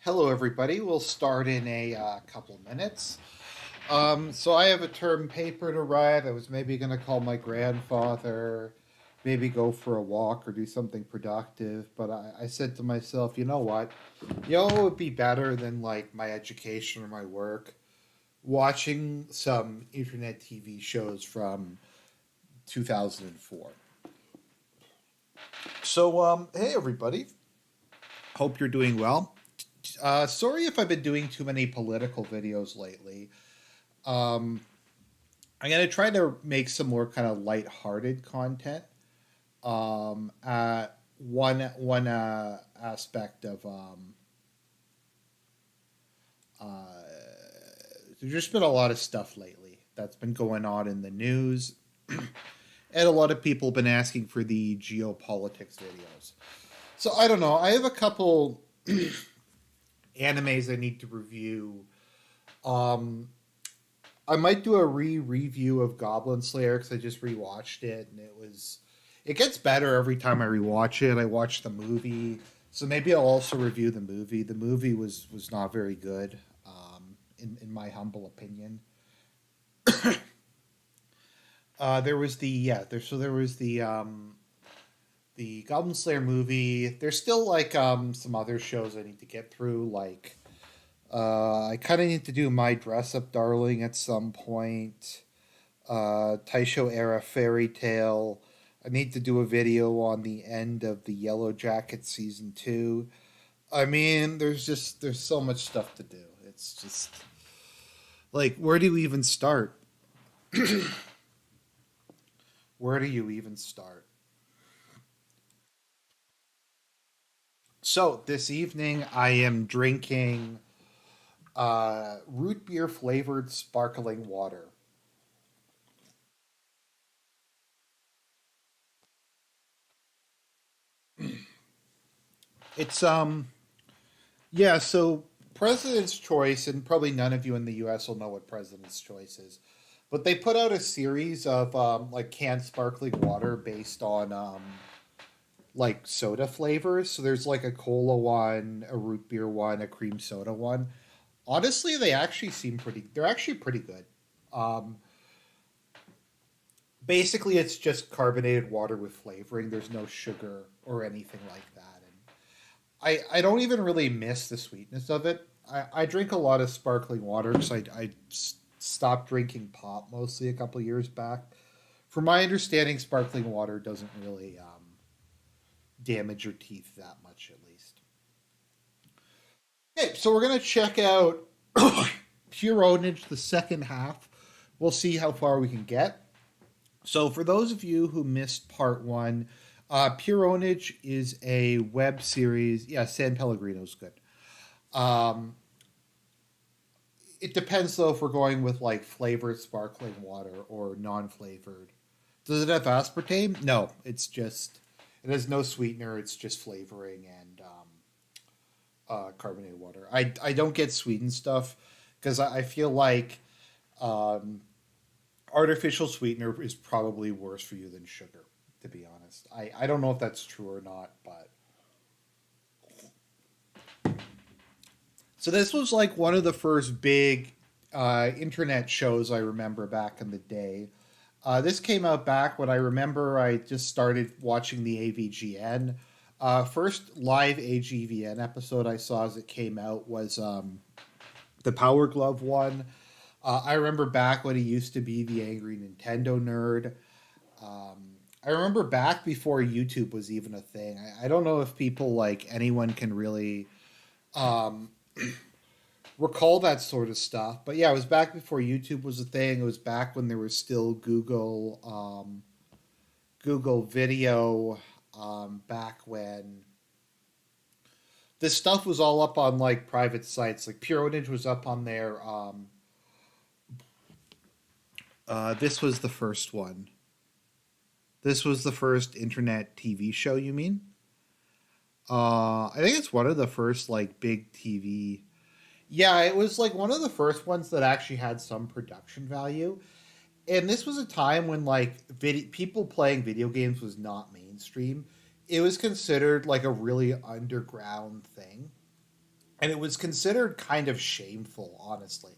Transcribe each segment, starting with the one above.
Hello, everybody. We'll start in a couple minutes. So I have a term paper to write. I was maybe going to call my grandfather, maybe go for a walk or do something productive. But I said to myself, you know what? What would be better than like my education or my work? Watching some internet TV shows from 2004. So, hey, everybody. Hope you're doing well. Sorry if I've been doing too many political videos lately. Um, I'm gonna try to make some more kind of light-hearted content. One aspect of uh, there's just been a lot of stuff lately that's been going on in the news, and a lot of people have been asking for the geopolitics videos. So I don't know. I have a couple animes I need to review. Um, I might do a review of Goblin Slayer because I just rewatched it and it gets better every time I rewatch it. I watched the movie, so maybe I'll also review the movie. The movie was not very good, in my humble opinion. There was the yeah there so there was the Goblin Slayer movie. There's still like some other shows I need to get through. Like I kind of need to do My Dress Up Darling at some point. Taisho era Fairy Tale. I need to do a video on the end of the Yellow Jacket season 2. I mean, there's so much stuff to do. It's just like where do you even start? Where do you even start? So this evening I am drinking root beer flavored sparkling water. It's Yeah, so President's Choice, and probably none of you in the US will know what President's Choice is, but they put out a series of like canned sparkling water based on like soda flavors. So there's like a cola one, a root beer one, a cream soda one. Honestly, they're actually pretty good. Um, Basically, it's just carbonated water with flavoring. There's no sugar or anything like that. And I don't even really miss the sweetness of it. I drink a lot of sparkling water because stopped drinking pop mostly a couple years back. From my understanding, sparkling water doesn't really damage your teeth that much, at least. Okay, so we're gonna check out Pwnage, the second half. We'll see how far we can get. So, for those of you who missed part one, Pwnage is a web series. Yeah, San Pellegrino's good. Um, it depends though if we're going with like flavored sparkling water or non-flavored. Does it have aspartame? No, it has no sweetener. It's just flavoring and carbonated water. I don't get sweetened stuff because I feel like um, artificial sweetener is probably worse for you than sugar. To be honest, I don't know if that's true or not, but so this was like one of the first big internet shows I remember back in the day. This came out back when I remember I just started watching the AVGN. First live AGVN episode I saw as it came out was the Power Glove one. I remember back when he used to be the angry Nintendo nerd. I remember back before YouTube was even a thing. I don't know if people like anyone can really um, recall that sort of stuff. But yeah, it was back before YouTube was a thing. It was back when there was still Google Video. Back when this stuff was all up on like private sites, like Pure was up on there. This was the first one. This was the first internet TV show. You mean? I think it's one of the first like big TV. Yeah, it was like one of the first ones that actually had some production value. And this was a time when like people playing video games was not mainstream. It was considered like a really underground thing. and it was considered kind of shameful, honestly.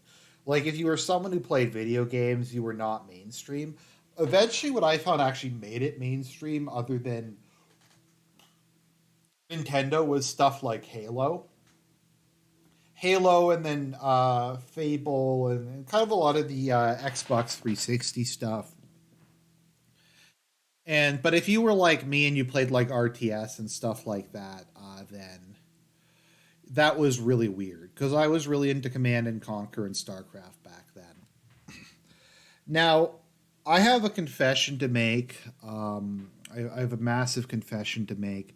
Like if you were someone who played video games, you were not mainstream. Eventually, what I found actually made it mainstream, other than Nintendo, was stuff like Halo, and then Fable, and kind of a lot of the Xbox 360 stuff. And but if you were like me and you played like RTS and stuff like that, then that was really weird because I was really into Command and Conquer and StarCraft back then. Now, I have a confession to make. I have a massive confession to make.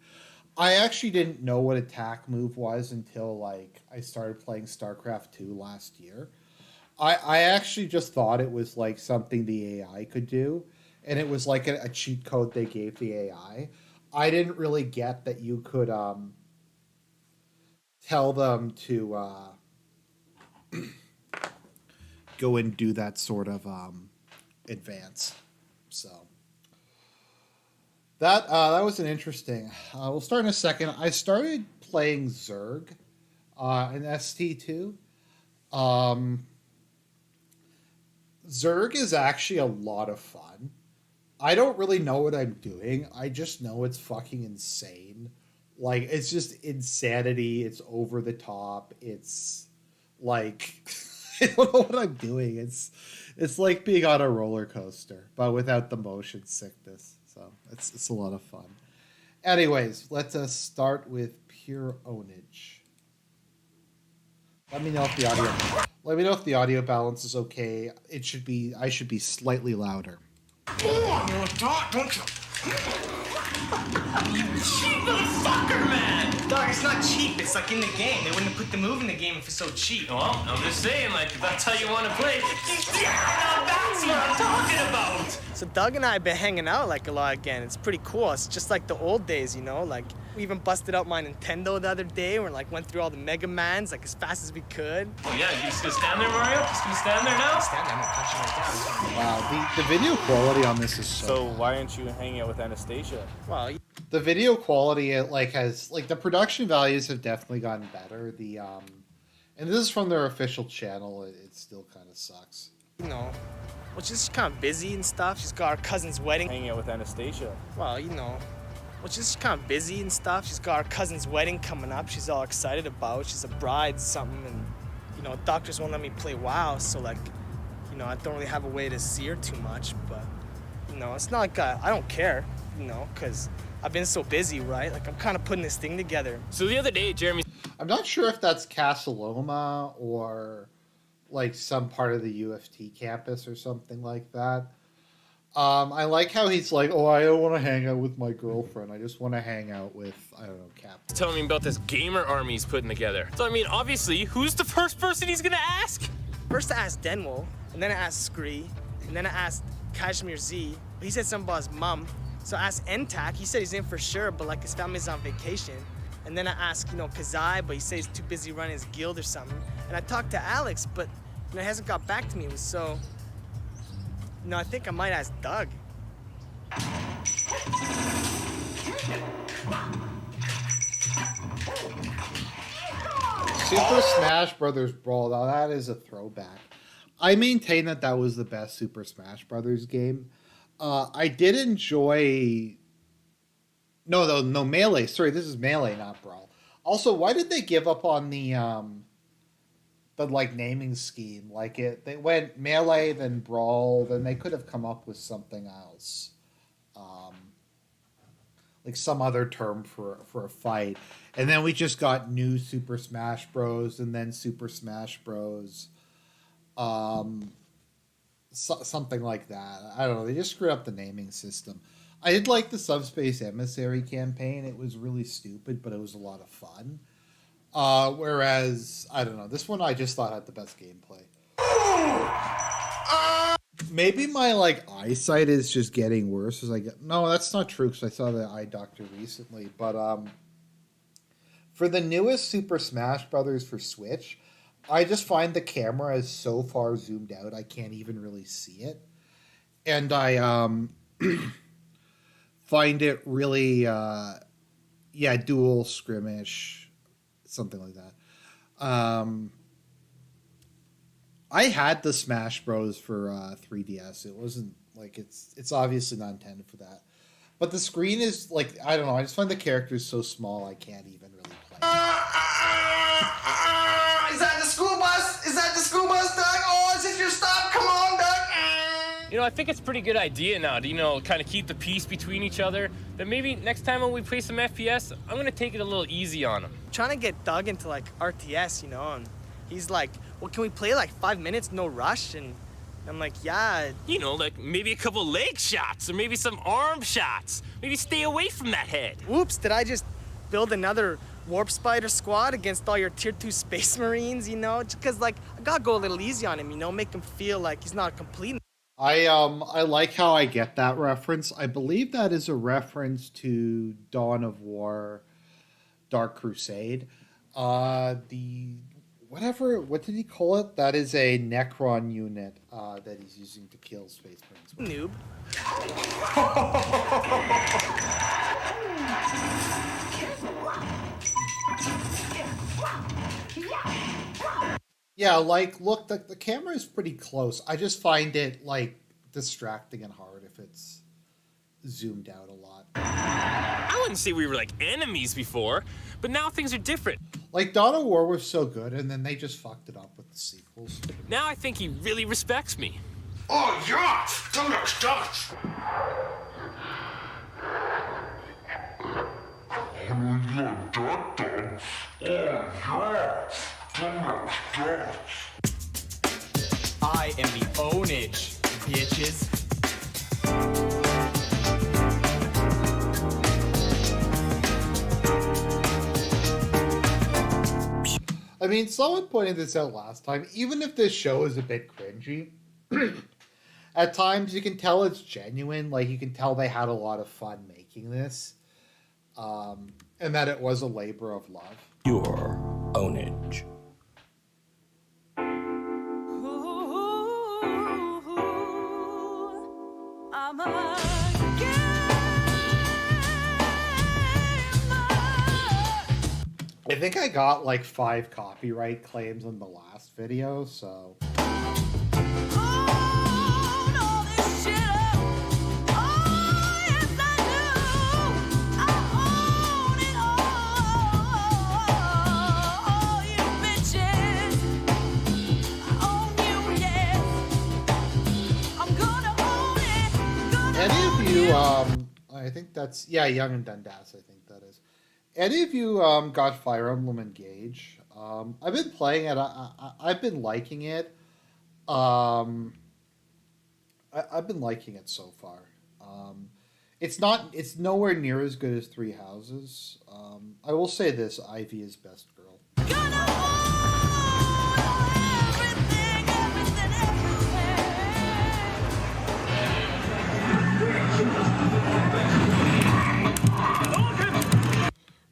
I actually didn't know what attack move was until like I started playing StarCraft 2 last year. I actually just thought it was like something the AI could do, and it was like a cheat code they gave the AI. I didn't really get that you could tell them to go and do that sort of advance. So that was an interesting. We'll start in a second. I started playing Zerg in ST2. Um, Zerg is actually a lot of fun. I don't really know what I'm doing. I just know it's fucking insane. Like it's just insanity. It's over the top. It's like I don't know what I'm doing. It's like being on a roller coaster, but without the motion sickness. So it's a lot of fun. Anyways, let us start with Pwnage. Let me know if the audio. Let me know if the audio balance is okay. It should be. I should be slightly louder. Don't you? You cheap motherfucker, man! Dog, it's not cheap. It's like in the game. They wouldn't have put the move in the game if it's so cheap. Well, I'm just saying, like, if that's how you want to play. Yeah, now that's what I'm talking about! So Doug and I have been hanging out like a lot again. It's pretty cool. It's just like the old days, you know? Like, we even busted out my Nintendo the other day. We like went through all the Mega Mans like as fast as we could. Oh yeah, you just gonna stand there, Mario? Just gonna stand there now? Stand there, I'm gonna punch you right down. Wow, the video quality on this is So why aren't you hanging out with Anastasia? Well, the video quality it like has like the production values have definitely gotten better. The and this is from their official channel. It still kind of sucks. you know, well, she's kind of busy and stuff. She's got our cousin's wedding. Hanging out with Anastasia. Well, you know, well, she's kind of busy and stuff. She's got our cousin's wedding coming up. She's all excited about. She's a bride, something, and you know, doctors won't let me play WoW, so like, you know, I don't really have a way to see her too much. But you know, it's not like I don't care, you know, because I've been so busy, right? Like I'm kind of putting this thing together. So the other day, Jeremy. I'm not sure if that's Casa Loma or like some part of the UFT campus or something like that. I like how he's like, oh, I don't want to hang out with my girlfriend. I just want to hang out with, I don't know, Cap. Telling me about this gamer army he's putting together. So I mean, obviously, who's the first person he's gonna ask? First I asked Denwell, and then I asked Scree, and then I asked Kashmir Z. He said something about his mom. So I asked Ntac. He said he's in for sure, but like his family's on vacation. And then I asked, you know, Kazai, but he said he's too busy running his guild or something. And I talked to Alex, but you know, he hasn't got back to me. So, you know, I think I might ask Doug. Super Smash Brothers Brawl. Now that is a throwback. I maintain that that was the best Super Smash Brothers game. I did enjoy. No, Melee. Sorry, this is Melee, not Brawl. Also, why did they give up on the like naming scheme? Like they went Melee, then Brawl, then they could have come up with something else, like some other term for a fight. And then we just got new Super Smash Bros. And then Super Smash Bros. Something like that. I don't know. They just screwed up the naming system. I did like the Subspace Emissary campaign. It was really stupid, but it was a lot of fun. Whereas, I don't know, this one I just thought had the best gameplay. Maybe my like eyesight is just getting worse as I get. No, that's not true because I saw the eye doctor recently. But for the newest Super Smash Brothers for Switch, I just find the camera is so far zoomed out I can't even really see it, and I find it really dual skirmish, something like that. I had the Smash Bros for 3DS. It wasn't like it's obviously not intended for that. But the screen is like, I don't know. I just find the characters so small I can't even really play. Is that the school bus? Is that the school bus, Doug? Oh, is it your stop? Come on, Doug. You know, I think it's a pretty good idea now to, you know, kind of keep the peace between each other. That maybe next time when we play some FPS, I'm gonna take it a little easy on him. Trying to get Doug into like RTS, you know, and he's like, well, can we play like 5 minutes, no rush? And I'm like, yeah. You know, like maybe a couple leg shots or maybe some arm shots. Maybe stay away from that head. Oops, did I just build another Warp Spider squad against all your Tier 2 Space Marines, you know? Just because, like, I gotta go a little easy on him, you know? Make him feel like he's not a complete. I like how I get that reference. I believe that is a reference to Dawn of War, Dark Crusade. What did he call it? That is a Necron unit that he's using to kill Space Marines. Noob. Yeah, like, look, the camera is pretty close. I just find it, like, distracting and hard if it's zoomed out a lot. I wouldn't say we were like enemies before, but now things are different. Like, Dawn of War was so good, and then they just fucked it up with the sequels. Now I think he really respects me. Oh, yeah. Don't stop. I am the Pwnage, bitches. I mean, someone pointed this out last time. Even if this show is a bit cringy, at times you can tell it's genuine. Like, you can tell they had a lot of fun making this. And that it was a labor of love. Your Pwnage. I think I got like 5 copyright claims on the last video, so... Any of you, I think that's, yeah, Young and Dundas, I think that is. Any of you got Fire Emblem Engage? I've been playing it. I've been liking it. I've been liking it so far. It's nowhere near as good as Three Houses. I will say this: Ivy is best girl.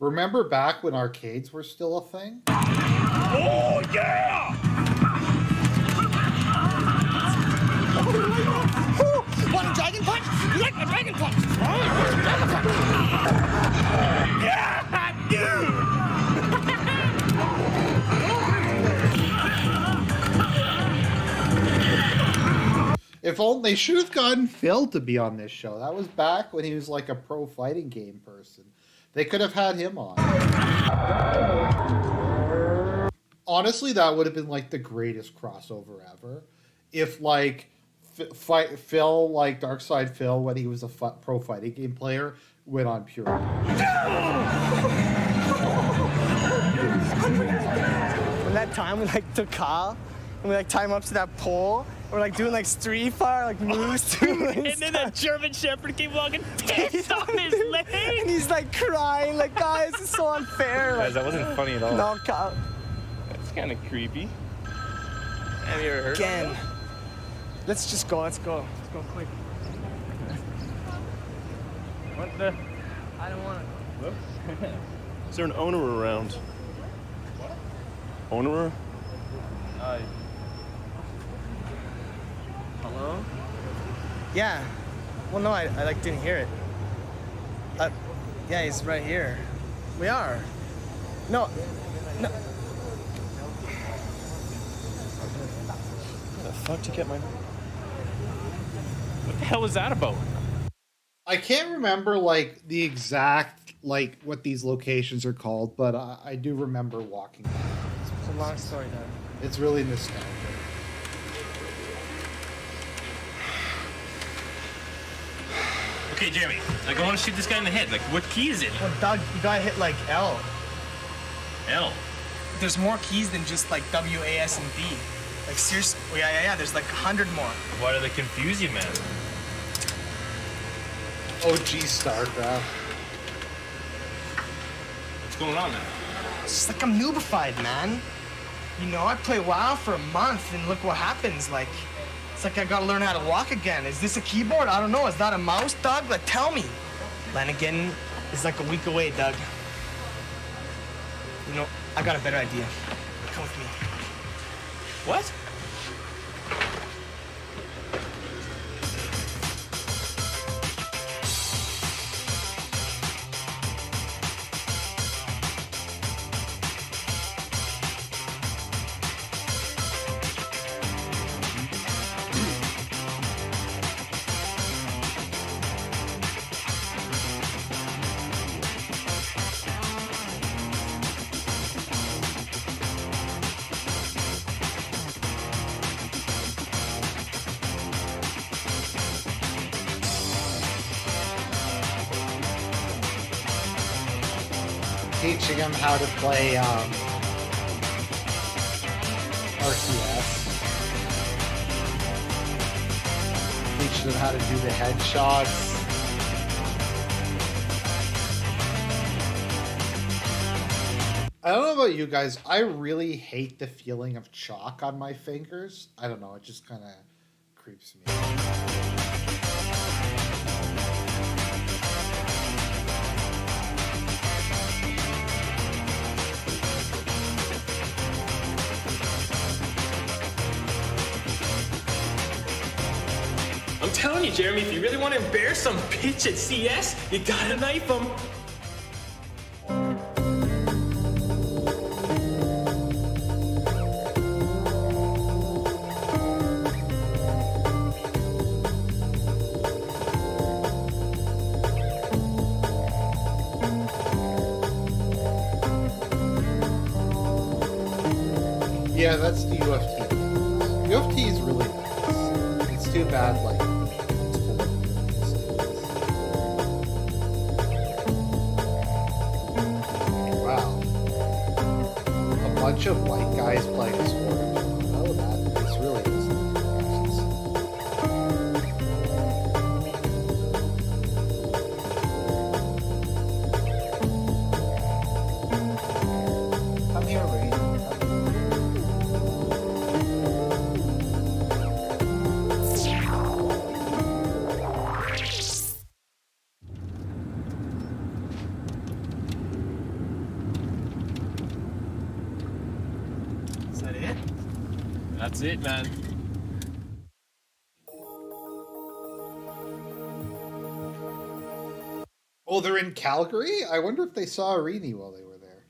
Remember back when arcades were still a thing? Oh, yeah! Want a dragon punch? You like my dragon punch? Yeah, dude! If only they should have gotten Phil to be on this show. That was back when he was like a pro fighting game person. They could have had him on. Honestly, that would have been like the greatest crossover ever. If like Phil, like Darkside Phil, when he was a pro fighting game player, went on Pwnage. When that time we like took Kyle and we like tie him up to that pole, we're like doing like Street Fighter, like moves too. And then that German Shepherd came walking pissed on his leg. And he's like crying, like, guys, it's so unfair. Guys, that wasn't funny at all. No, Kyle. That's kind of creepy. Have you ever heard Again. of that? Let's just go, let's go. Let's go quick. What the? I don't want to. Is there an owner around? Owner? Hello? Yeah. Well, no, I like didn't hear it. Yeah, he's right here. We are. No. fuck to get my... What the hell was that about? I can't remember like the exact like what these locations are called, but I do remember walking by. It's a long story, though. It's really nostalgic. Okay, Jeremy, like I want to shoot this guy in the head. Like, what key is it? Well, Doug, you gotta hit like L. L. There's more keys than just like W, A, S, and D. Like seriously, yeah. There's like 100 more. Why do they confuse you, man? OG StarCraft. What's going on, man? It's just like I'm noobified, man. You know, I play WoW for a month and look what happens. Like, it's like I gotta learn how to walk again. Is this a keyboard? I don't know. Is that a mouse, Doug? Like, tell me. Lanigan is like a week away, Doug. You know, I got a better idea. Come with me. What? Teaching him how to play RTS. Teaching him how to do the headshots. I don't know about you guys. I really hate the feeling of chalk on my fingers. I don't know. It just kind of creeps me out. I'm telling you, Jeremy, if you really want to embarrass some bitch at CS, you gotta knife him. Yeah, that's the UFT. UFT is really nice. It's too bad, like, it's full of mistakes. Wow. A bunch of white guys playing a sport. Oh, that is really just come here, Rain. Is that it? That's it, man. Oh, they're in Calgary? I wonder if they saw Arini while they were there.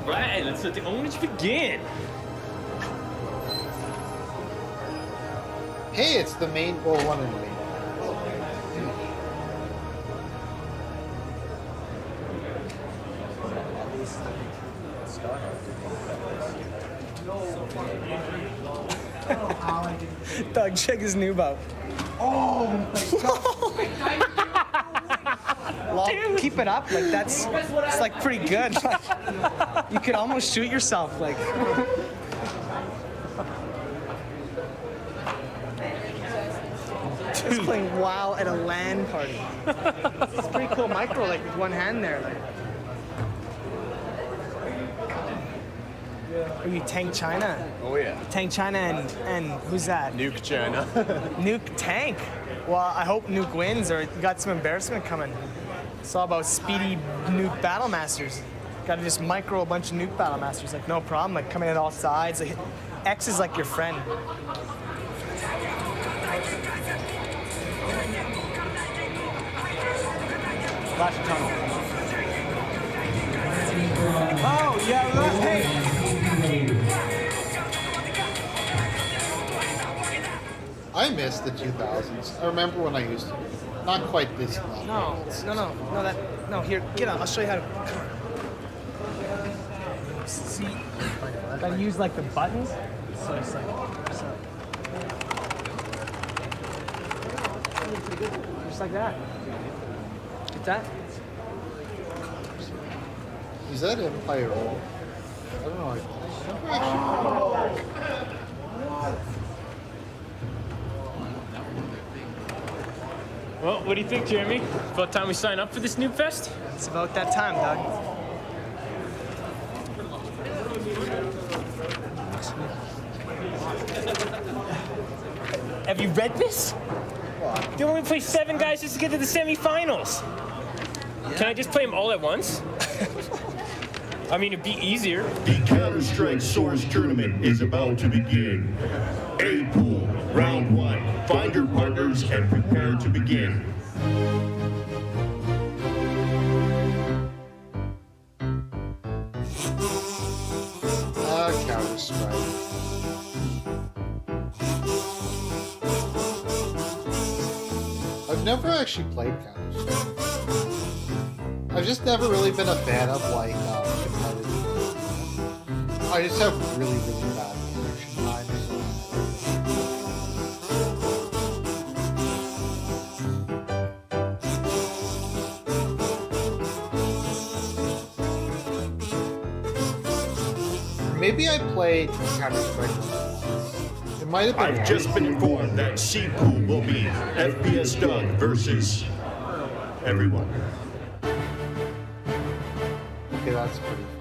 Right, let's let the ownage begin. Hey, it's the main goal one in the main. Doug, check his noob out. Lol, keep it up. Like it's like pretty good. You could almost shoot yourself. Like. Just playing WoW at a LAN party. It's pretty cool micro, like with one hand there. Like. Are you Tank China? Oh yeah. Tank China and who's that? Nuke China. Nuke Tank. Well, I hope Nuke wins or you got some embarrassment coming. It's all about speedy Nuke Battle Masters. Gotta just micro a bunch of Nuke Battle Masters, like no problem, like coming in all sides. Like, X is like your friend. Flash tunnel. Oh, yeah, hey. I miss the 2000s. I remember when I used to. Not quite this level. No, here, get out. I'll show you how to. See, I use like the buttons, so it's like, just like that. Get that? Is that Empire? I don't know. Well, what do you think, Jeremy? About time we sign up for this Noob Fest? It's about that time, Doug. Have you read this? They only play 7 guys just to get to the semifinals. Can I just play them all at once? I mean, it'd be easier. The Counter-Strike Source Tournament is about to begin. A pool, round 1. Find your partners and prepare to begin. Counter-Strike. I've never actually played Counter-Strike. I've just never really been a fan of like competitive. I just have really bad connection times. Maybe I played Counter-Strike once. It might have been. I've just been informed that C Pool will be FPS Doug versus everyone. Okay, that's pretty fun.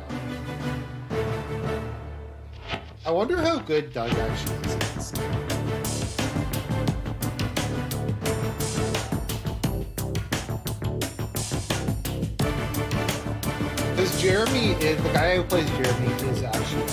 I wonder how good Doug actually is at this game. Because Jeremy is the guy who plays Jeremy is actually.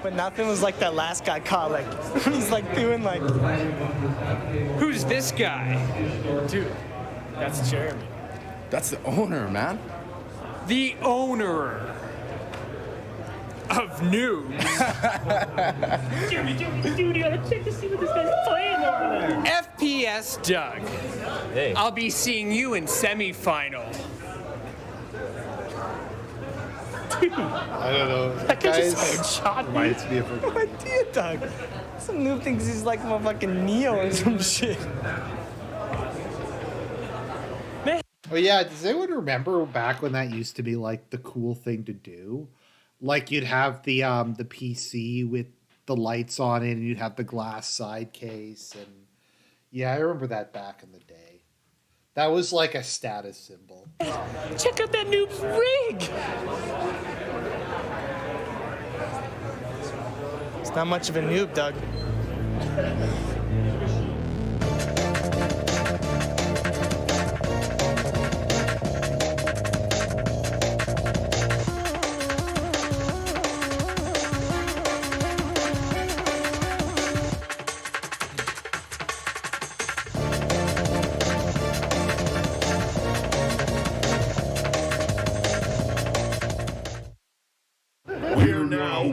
But nothing was like that last guy caught, like, he's like doing like. Who's this guy? Dude, that's Jeremy. That's the owner, man. The owner of Noobs. Jeremy, dude, you gotta check to see what this guy's playing over there. FPS Doug. Hey. I'll be seeing you in semifinal. I don't know. That guy just headshot me. Reminds me of No idea, Doug. Some noob thinks he's like motherfucking Neo or some shit. Oh yeah, does anyone remember back when that used to be like the cool thing to do? Like you'd have the PC with the lights on it, and you'd have the glass side case, and yeah, I remember that back in the day. That was like a status symbol. Check out that noob's rig. It's not much of a noob, Doug.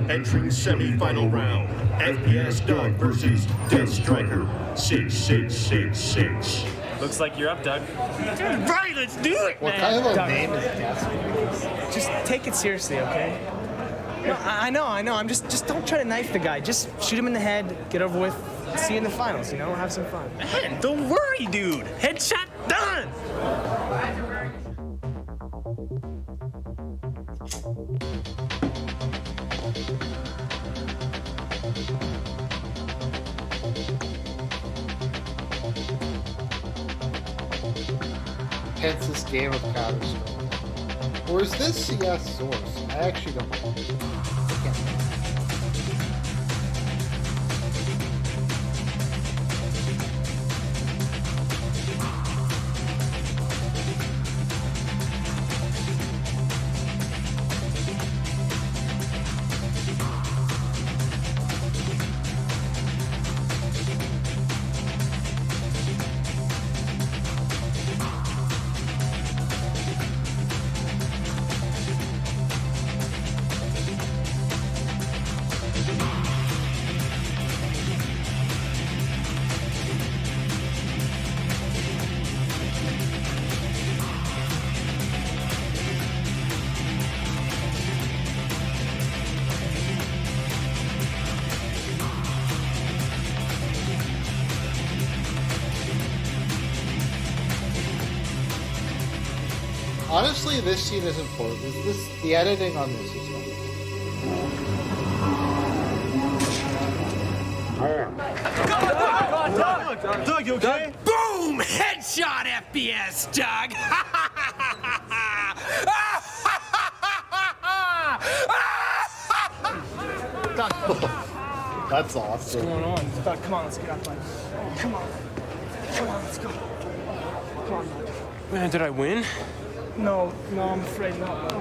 Entering semi-final round, FPS Doug versus Death Striker 6666. Looks like you're up, Doug. Right, let's do it, What kind of a name is Death Striker? Just take it seriously, okay? No, I know. I'm just don't try to knife the guy. Just shoot him in the head, get over with, see you in the finals, you know? Have some fun. Man, don't worry, dude. Headshot done. Intensest game of Counter-Strike. Or is this CS Source? I actually don't know. Honestly, this scene isn't important. The editing on this is not. Doug, you okay? Boom! Headshot, FPS, Doug! That's awesome. What's going on? Doug, come on, let's get out, bud. Come on. Come on, let's go. Come on, Doug. Man, did I win? No, I'm afraid not.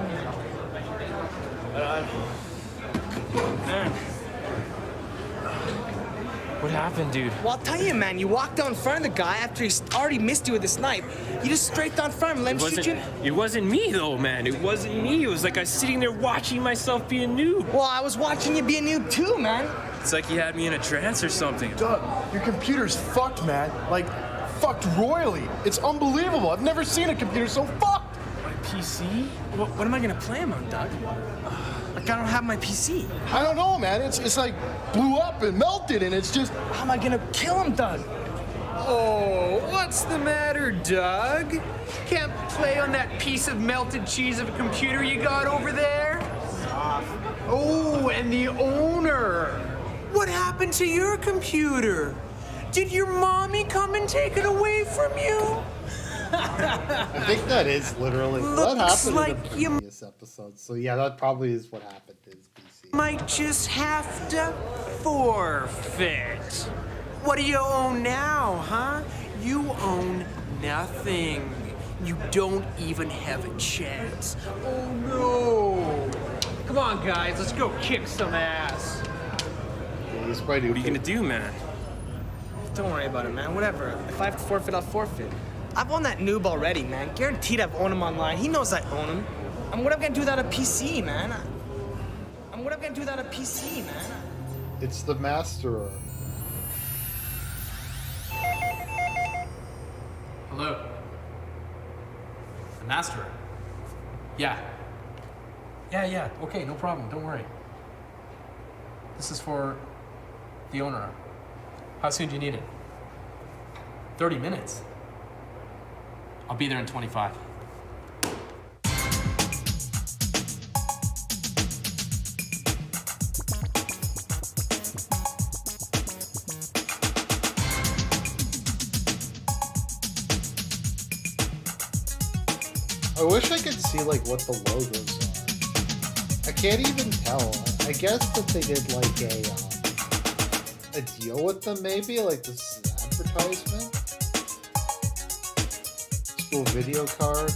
Man. What happened, dude? Well, I'll tell you, man, you walked down in front of the guy after he already missed you with the snipe. You just straight down in front of him, let him shoot you. It wasn't me, though, man. It wasn't me. It was like I was sitting there watching myself be a noob. Well, I was watching you be a noob too, man. It's like he had me in a trance or something. Doug, your computer's fucked, man. Like, fucked royally. It's unbelievable. I've never seen a computer so fucked. My PC? What am I gonna play him on, Doug? Like, I don't have my PC. I don't know, man. It's like blew up and melted, and it's just... How am I gonna kill him, Doug? Oh, what's the matter, Doug? Can't play on that piece of melted cheese of a computer you got over there? Oh, and the owner. What happened to your computer? Did your mommy come and take it away from you? I think that is literally what Looks happened like in the you previous episode. So yeah, that probably is what happened to his PC. might just have to forfeit. What do you own now, huh? You own nothing. You don't even have a chance. Oh no! Come on, guys, let's go kick some ass. Yeah, he's quite What are you gonna do, man? Don't worry about it, man. Whatever. If I have to forfeit, I'll forfeit. I've owned that noob already, man. Guaranteed I've owned him online. He knows I own him. And what am I gonna do without a PC, man? What am I gonna do without a PC, man? It's the masterer. Hello. The master. Yeah. Yeah. Okay, no problem. Don't worry. This is for the owner. How soon do you need it? 30 minutes. I'll be there in 25. I wish I could see like what the logos are. I can't even tell. I guess that they did like a deal with them, maybe like this is an advertisement. School video card.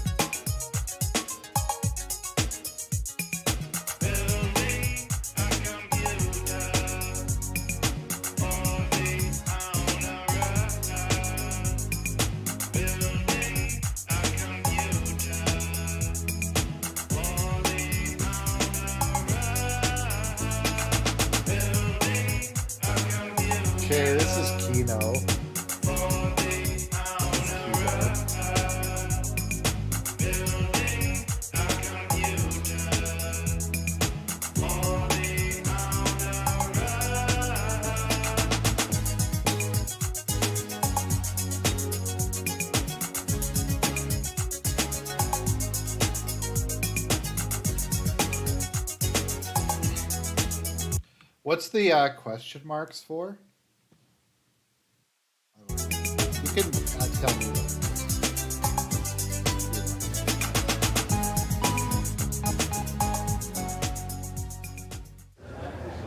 Okay, this is Kino. What's the question marks for? You can tell me what.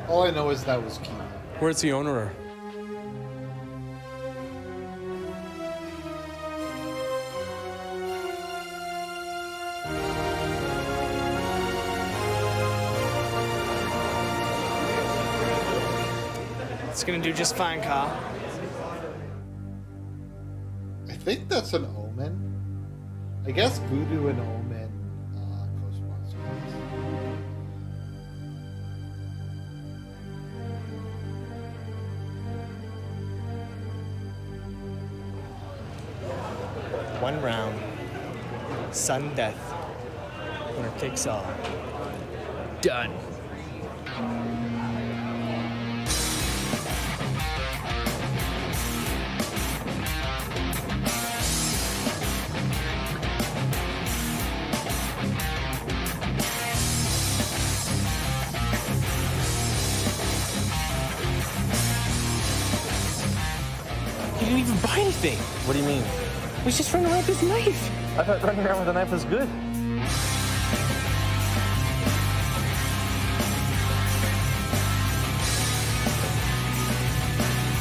All I know is that was Kino. Where's the owner? It's gonna do just fine, Kyle. I think that's an omen. I guess Voodoo and Omen co-sponsors. One round. Sudden death. Winner takes all. Done. didn't even buy anything. What do you mean? He's just running around with his knife. I thought running around with a knife was good.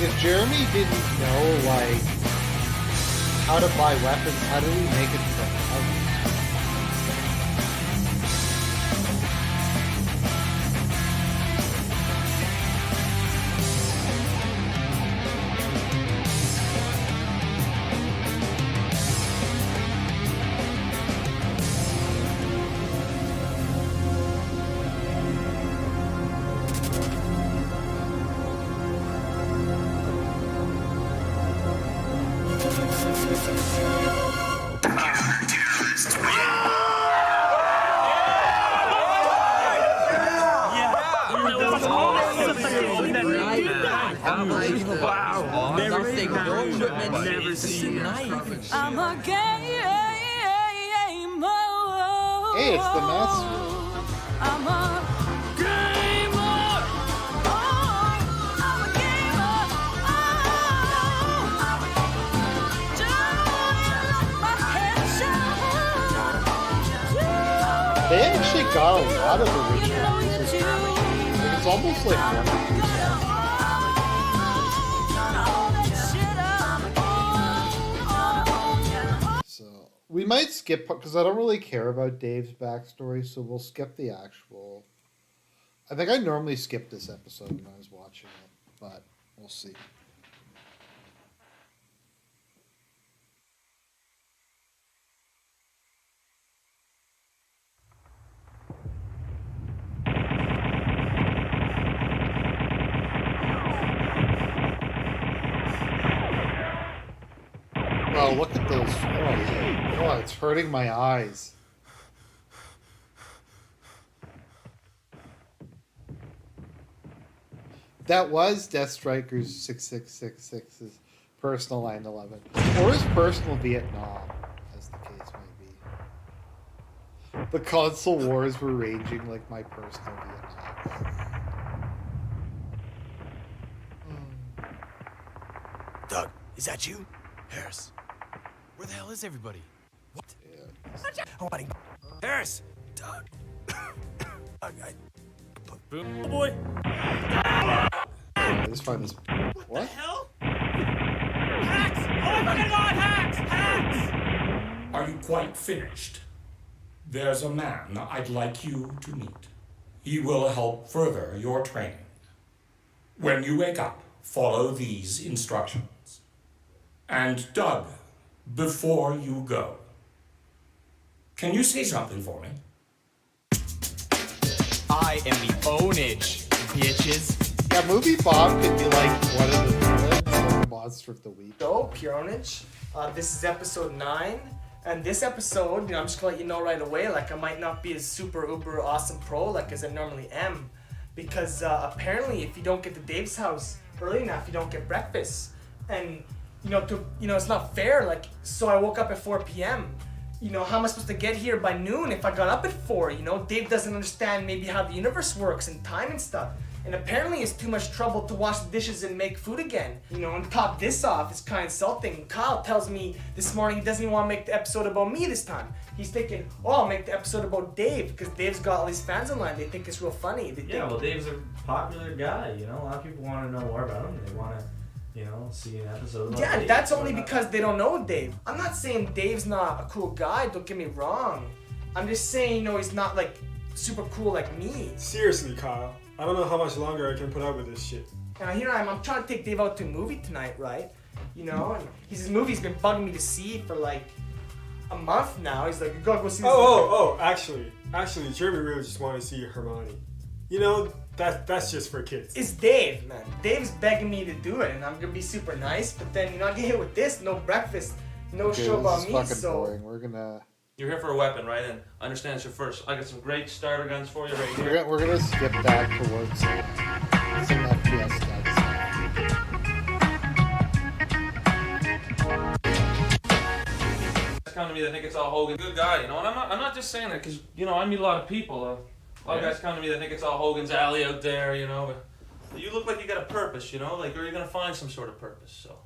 If Jeremy didn't know, like, how to buy weapons, how did he make it to the house? I'm a gamer. Hey, it's the master. I'm a gamer. Oh, I'm a gamer. Oh, do you like my headshot? They actually got a lot of original music. It's almost like one. We might skip, because I don't really care about Dave's backstory, so we'll skip the actual... I think I normally skip this episode when I was watching it, but we'll see. Oh, look at those. Oh, it's hurting my eyes. That was Death Striker's 6666's personal 9/11. Or his personal Vietnam, as the case may be. The console wars were raging like my personal Vietnam. Doug, is that you? Harris. Where the hell is everybody? What? Yeah. Harris! Doug. Doug, Boom. Oh boy. Let's find this. What? The hell? Hacks! Oh my god, hacks! Hacks! Are you quite finished? There's a man I'd like you to meet. He will help further your training. When you wake up, follow these instructions. And Doug, before you go, can you say something for me? I am the Pwnage, bitches. Yeah, Movie Bob could be like one of the villains or Monster of the Week. So, Pwnage, this is episode 9. And this episode, I'm just gonna let you know right away, like I might not be as super uber awesome pro like as I normally am. Because apparently if you don't get to Dave's house early enough, you don't get breakfast. And it's not fair. Like, so I woke up at 4 p.m. How am I supposed to get here by noon if I got up at 4? Dave doesn't understand maybe how the universe works and time and stuff. And apparently it's too much trouble to wash the dishes and make food again. And top this off, it's kind of insulting. Kyle tells me this morning he doesn't even want to make the episode about me this time. He's thinking, I'll make the episode about Dave, because Dave's got all these fans online. They think it's real funny. Well, Dave's a popular guy, A lot of people want to know more about him. They want to, see an episode about Dave. That's only because they don't know Dave. I'm not saying Dave's not a cool guy, don't get me wrong. I'm just saying, he's not, like, super cool like me. Seriously, Kyle. I don't know how much longer I can put up with this shit. Now here I am, I'm trying to take Dave out to a movie tonight, right? And his movie's been bugging me to see for like a month now. He's like, you gotta go see this movie. Actually, Jeremy really just wanted to see Hermione. That's just for kids. It's Dave, man. Dave's begging me to do it, and I'm gonna be super nice, but then, I get hit with this, no breakfast, no show about me, so... Boring. We're gonna... You're here for a weapon, right? And I understand it's your first. I got some great starter guns for you right here. We're gonna skip back towards some FPS stuff. Come to me that think it's all Hogan. Good guy, and I'm not just saying that because I meet a lot of people. A lot of guys come to me that think it's all Hogan's Alley out there, But you look like you got a purpose, like, or you're gonna find some sort of purpose. So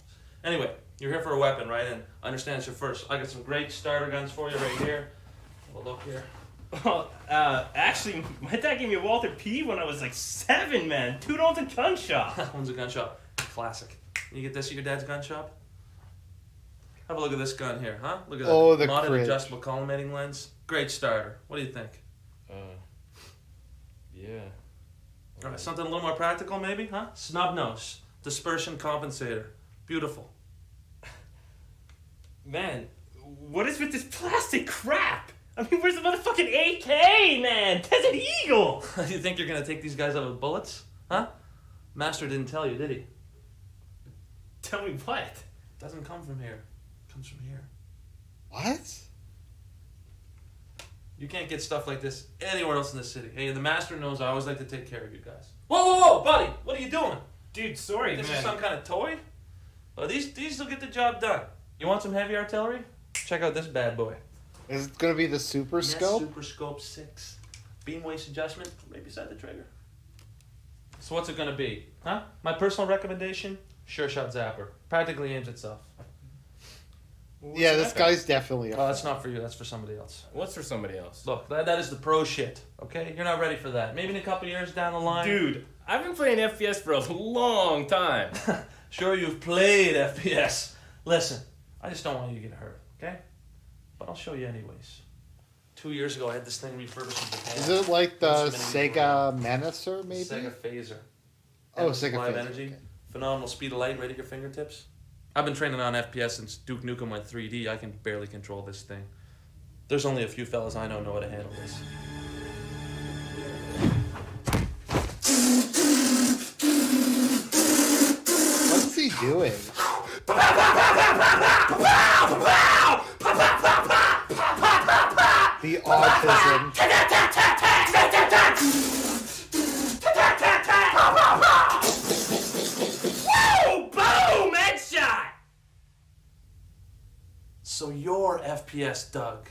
Anyway, you're here for a weapon, right? And I understand it's your first. I got some great starter guns for you right here. Have a look here. Well, actually, my dad gave me a Walther P when I was like 7, man. $2 a gun shop. One's a gun shop. Classic. Can you get this at your dad's gun shop? Have a look at this gun here, huh? Look at that. Oh, the modded cringe. adjustable collimating lens. Great starter. What do you think? Yeah. All right, something a little more practical, maybe, huh? Snub nose. Dispersion compensator. Beautiful. Man, what is with this plastic crap? I mean, where's the motherfucking AK, man? Desert Eagle! You think you're gonna take these guys out with bullets? Huh? Master didn't tell you, did he? Tell me what? Doesn't come from here. Comes from here. What? You can't get stuff like this anywhere else in the city. Hey, the master knows I always like to take care of you guys. Whoa, Buddy, what are you doing? Dude, sorry, This man. is some kind of toy? Well, these will get the job done. You want some heavy artillery? Check out this bad boy. Is it going to be the Super Yes, Scope? Super Scope 6. Beam waist adjustment right beside the trigger. So what's it gonna be? Huh? My personal recommendation? Sure Shot Zapper. Practically aims itself. Yeah, this guy's definitely Oh, that's not for you. That's for somebody else. What's for somebody else? Look, that is the pro shit. Okay, you're not ready for that. Maybe in a couple years down the line. Dude, I've been playing FPS for a long time. Sure, you've played FPS. Listen, I just don't want you to get hurt. Okay? But I'll show you anyways. 2 years ago, I had this thing refurbished in Japan. Is it like the It's a mini Sega Menacer, maybe? Sega Phaser. Oh, Endless Sega Live Phaser, Energy. okay. Phenomenal speed of light right at your fingertips. I've been training on FPS since Duke Nukem went 3D. I can barely control this thing. There's only a few fellas I know how to handle this. What's he doing? The autism. Whoa! Boom! Headshot! So you're FPS Doug.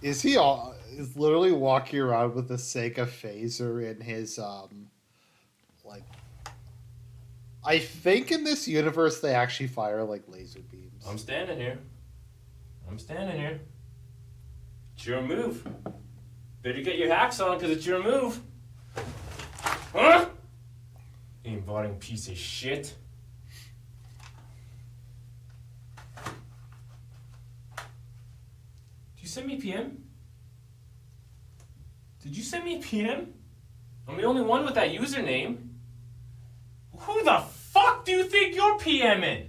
Is he is literally walking around with a Sega phaser in his like I think in this universe they actually fire like laser beams. I'm standing here. It's your move. Better get your hacks on, because it's your move. Huh? Aimbotting piece of shit. Did you send me PM? Did you send me PM? I'm the only one with that username. Who the fuck do you think you're PMing?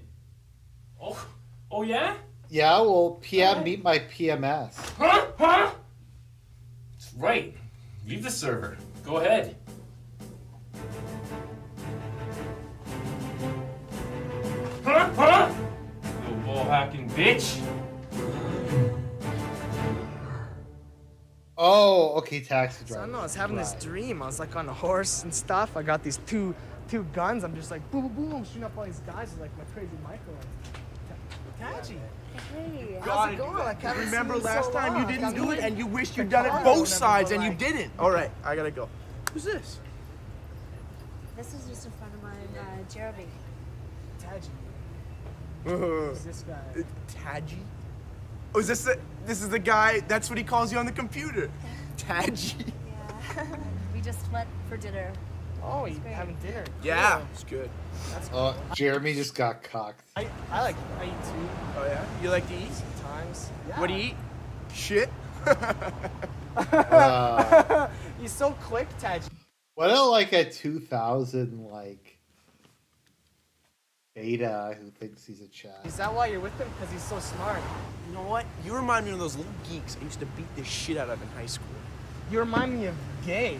Oh yeah? Yeah, well, PM meet my PMS. Huh? That's right. Leave the server. Go ahead. Huh? Little ball hacking bitch. Oh, okay, taxi So I driver. don't know, I was having this dream. I was like on a horse and stuff. I got these two guns. I'm just like boom, boom, boom, shooting up all these guys with like my crazy micro. Taji. Hey, How's it going? Like, haven't Remember seen you last so time you long. didn't I'm do it doing and you wished the you'd done it car or both whatever, sides but, and you like- didn't. All right, I gotta go. Who's this? This is just a friend of mine, Jeremy. Taji. Who's this guy? Taji? Oh, is this is the guy, that's what he calls you on the computer. Taji. Yeah. We just went for dinner. Oh, It's you great. having dinner? Yeah, Cool. it's good. That's cool. Jeremy just got cocked. I eat too. Oh yeah? You like to eat? Sometimes. Yeah. What do you eat? Shit. He's so quick, Taji. What a like a 2000 like beta who thinks he's a Chad. Is that why you're with him? Because he's so smart. You know what? You remind me of those little geeks I used to beat the shit out of in high school. You remind me of gay.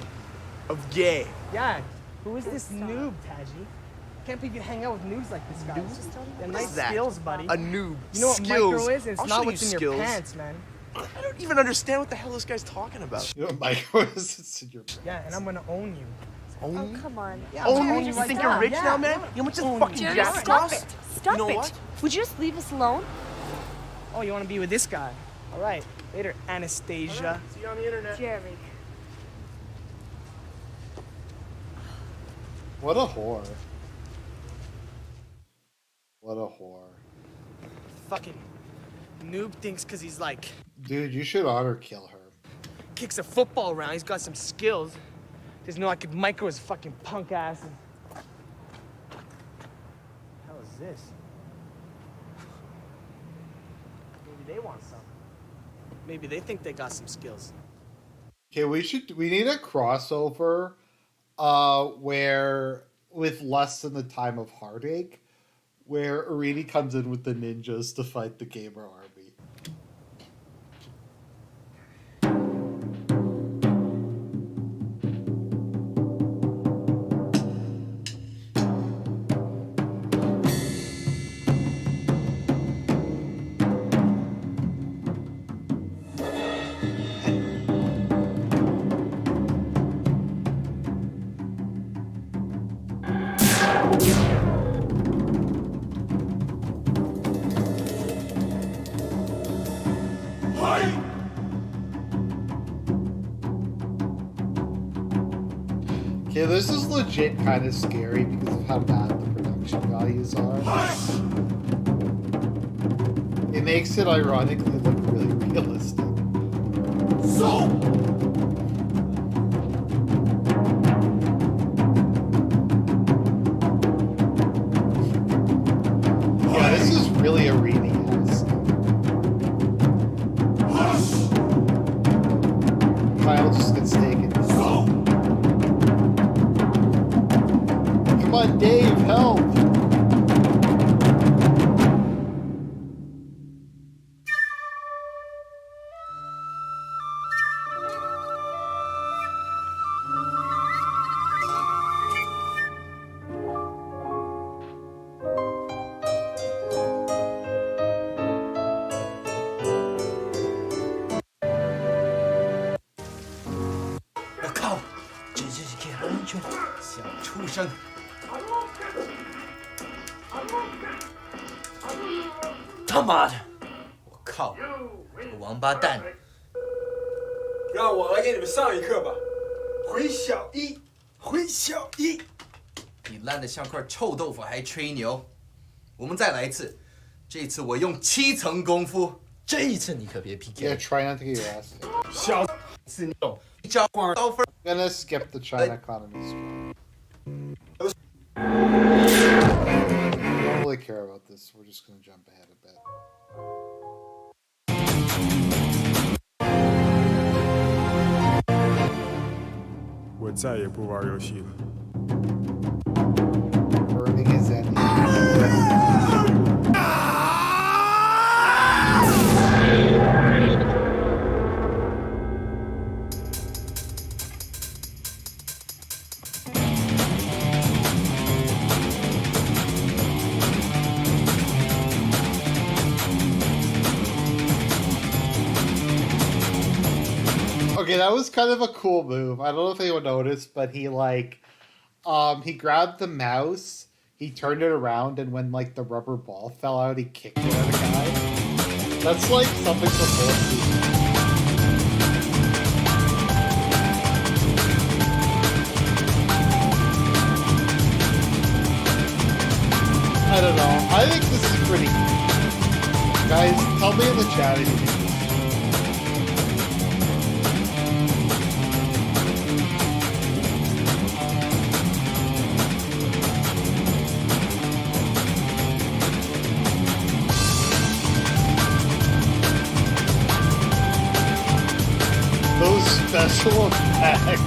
Of gay. Yeah. Who is this noob, Taji? Can't believe you hang out with noobs like this guy. Yeah, What nice is that? skills, buddy. A noob. You know what Skills. micro is? It's I'll not show what's you in your skills. pants, man. I don't even understand what the hell this guy's talking about. You know, micro is in your Yeah, and I'm gonna own you. Own Oh, you? come on. Yeah, Own I'm you? owning You right think now. you're rich Yeah, now, man? yeah. You know how much this Own fucking Jeremy, jacket stop costs? it. Stop You know it. what? Would you just leave us alone? Oh, you wanna be with this guy? All right. Later, Anastasia. See you on the internet. Jeremy. What a whore. What a whore. Fucking noob thinks because he's like Dude, you should honor kill her. kicks a football around. He's got some skills. Doesn't know I could micro his fucking punk ass. Hell is this? Maybe they want some. Maybe they think they got some skills. Okay, we need a crossover where with less than the time of heartache, where Arini comes in with the ninjas to fight the gamer army. Okay, this is legit kind of scary because of how bad the production values are. It makes it ironically look really realistic. Yeah, this is really Arini-esque. Kyle just gets taken. Come on, Dave, help!我靠！这是给安全，小畜生！他妈的！我靠！个王八蛋！让我来给你们上一课吧。回小一，回小一。你烂得像块臭豆腐，还吹牛！我们再来一次，这次我用7层功夫。这一次你可别 PK。 Yeah, try not to get your ass kicked. 小子，你懂？招光刀分。 I'm gonna skip the China economy. I don't really care about this. We're just gonna jump ahead a bit. Burning his Okay, that was kind of a cool move. I don't know if anyone noticed, but he he grabbed the mouse, he turned it around, and when like the rubber ball fell out, he kicked it at a guy. That's like something from I don't know. I think this is pretty cool. Guys, tell me in the chat if you think. Those special effects.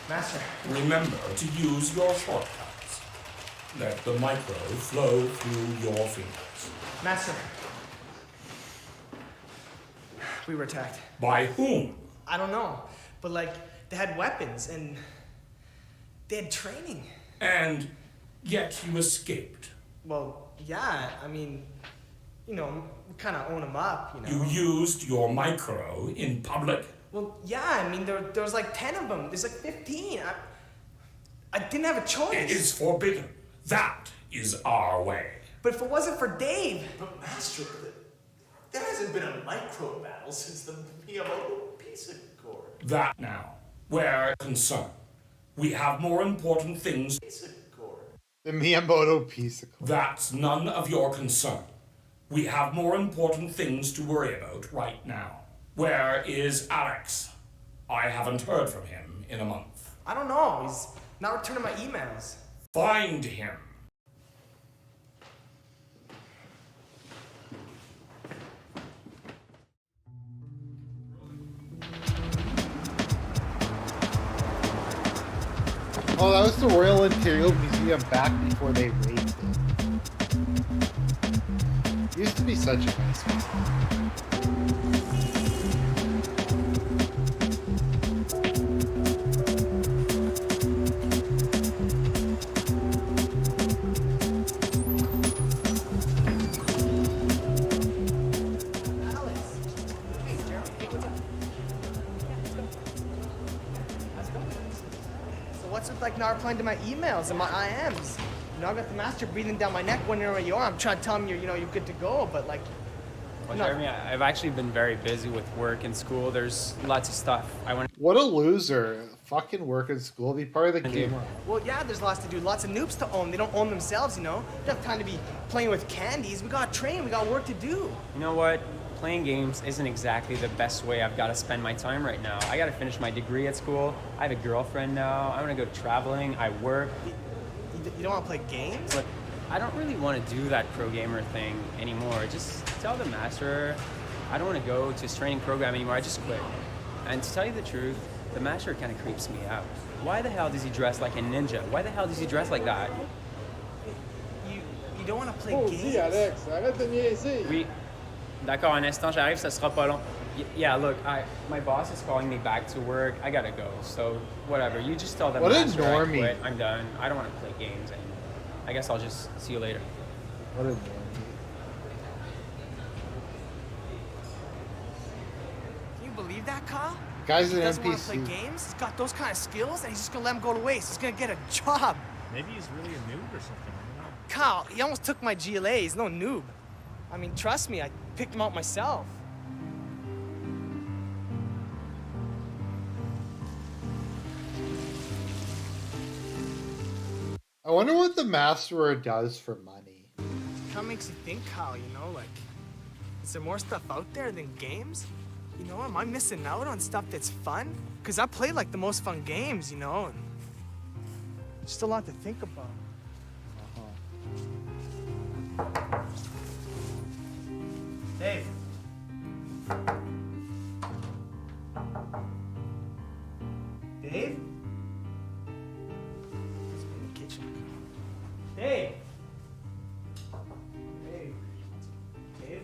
Master. Remember to use your shortcuts. Let the micro flow through your fingers. Master. We were attacked. By whom? I don't know, but like they had weapons and they had training. And yet you escaped. Well, yeah, I mean, you know, we kind of own them up, you know. You used your micro in public? Well, yeah, I mean, there was like 10 of them. There's like 15. I didn't have a choice. It is forbidden. That is our way. But if it wasn't for Dave. But Master, there hasn't been a micro battle since the Miyamoto Peace Accord. That now. We're concerned. We have more important things. The Miyamoto Peace Accord. That's none of your concern. We have more important things to worry about right now. Where is Alex? I haven't heard from him in a month. I don't know. He's not returning my emails. Find him. Oh, that was the Royal Imperial Museum back before they raided it. Used to be such a nice museum. What's with like not replying to my emails and my IMs? You know, I got the master breathing down my neck wondering where you are. I'm trying to tell him you're good to go, but like. Well, Jeremy, I've actually been very busy with work and school. There's lots of stuff I want. What a loser! Fucking work in school, be part of the game. Well, yeah, there's lots to do. Lots of noobs to own. They don't own themselves, you know. They don't have time to be playing with candies. We got train. We got work to do. You know what? Playing games isn't exactly the best way I've got to spend my time right now. I got to finish my degree at school. I have a girlfriend now. I want to go traveling. I work. You don't want to play games? Look, I don't really want to do that pro gamer thing anymore. Just tell the master I don't want to go to his training program anymore. I just quit. And to tell you the truth, the master kind of creeps me out. Why the hell does he dress like a ninja? Why the hell does he dress like that? You don't want to play games? Alex, arrête de niaiser. Oui. D'accord, un instant, j'arrive, ça sera pas long. Yeah, look, my boss is calling me back to work. I gotta go. So, whatever. You just tell them What a master I normie. quit. I'm done. I don't want to play games anymore. I guess I'll just see you later. What a normie. Can you believe that, Kyle? Guy's He an doesn't want to NPC. play games. He's got those kind of skills, and he's just gonna let him go to waste. He's gonna get a job. Maybe he's really a noob or something. I don't know. Kyle, he almost took my GLA. He's no noob. I mean, trust me, I picked him out myself. I wonder what the master does for money. It kind of makes you think, Kyle, you know, like, is there more stuff out there than games? You know, am I missing out on stuff that's fun? Because I play, like, the most fun games, you know, and just a lot to think about. Dave. Dave? Let's go in the kitchen. Dave! Dave? Dave?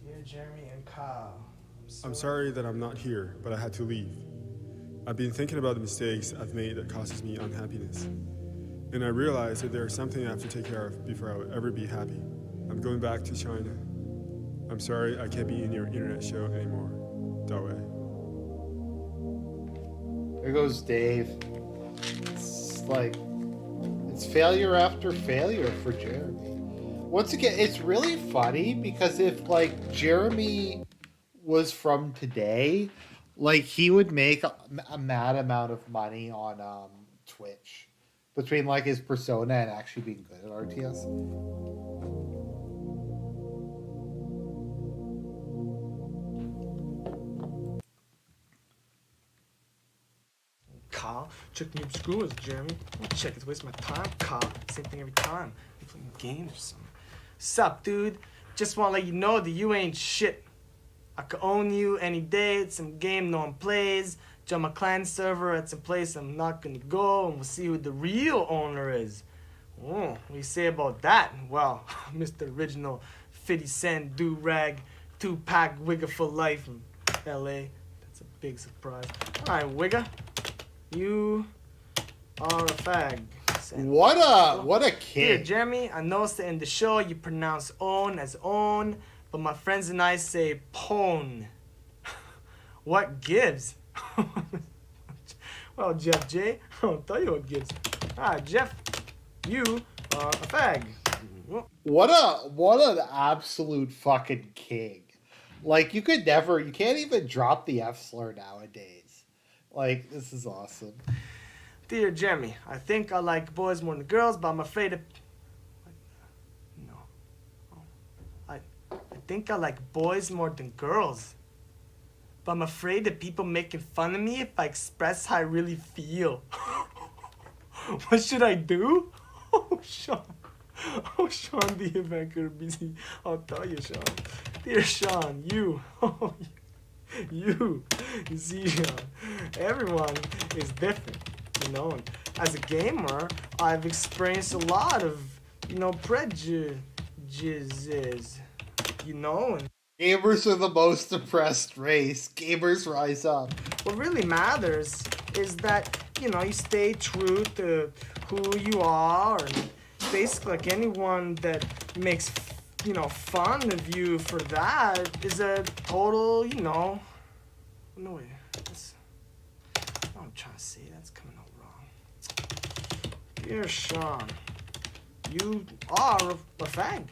Dear Jeremy and Kyle, I'm sorry that I'm not here, but I had to leave. I've been thinking about the mistakes I've made that causes me unhappiness. And I realized that there's something I have to take care of before I would ever be happy. I'm going back to China. I'm sorry I can't be in your internet show anymore. Dawe. There goes Dave. It's like, it's failure after failure for Jeremy. Once again, it's really funny because if like Jeremy was from today, like he would make a mad amount of money on Twitch between like his persona and actually being good at RTS. Kyle, check new schools, Jeremy. Don't check, it's wasting my time, Kyle. Same thing every time. You playing games or something. Sup, dude? Just wanna let you know that you ain't shit. I could own you any day. It's some game no one plays. join my clan server at some place I'm not gonna go, and we'll see who the real owner is. Oh, what do you say about that? Well, Mr. Original 50 Cent Do-Rag 2-pack Wigga for life from LA. That's a big surprise. Alright, Wigga. You are a fag. What a kid. Dear Jeremy, I noticed that in the show you pronounce own as own, but my friends and I say pone. What gives? Well, Jeff J, I'll tell you what gives. Alright, Jeff, you are a fag. What an absolute fucking king. Like, you can't even drop the F slur nowadays. Like, this is awesome. Dear Jeremy, I think I like boys more than girls, but I'm afraid of... No. I think I like boys more than girls. But I'm afraid of people making fun of me if I express how I really feel. What should I do? Oh, Sean. Oh, Sean, the Evanker busy. I'll tell you, Sean. Dear Sean, you. Oh, you. You see, Sean, everyone is different. You know, and as a gamer, I've experienced a lot of, prejudices, and Gamers are the most oppressed race. Gamers rise up. What really matters is that, you stay true to who you are, and basically, like, anyone that makes, fun of you for that is a total, no, wait, that's what I'm trying to say. That's coming out wrong. Dear Sean, you are a fag.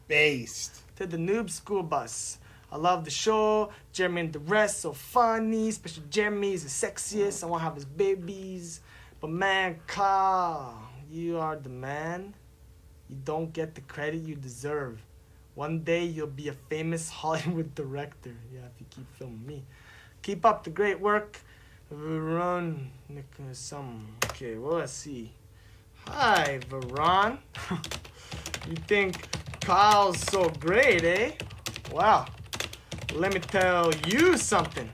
Based. To the Noob School Bus. I love the show. Jeremy and the rest so funny. Especially Jeremy is the sexiest. I want to have his babies. But man, Carl, you are the man. You don't get the credit you deserve. One day you'll be a famous Hollywood director. Yeah, if you keep filming me. Keep up the great work. Veron, okay, well, let's see. Hi, Veron. You think Kyle's so great, eh? Wow. Let me tell you something.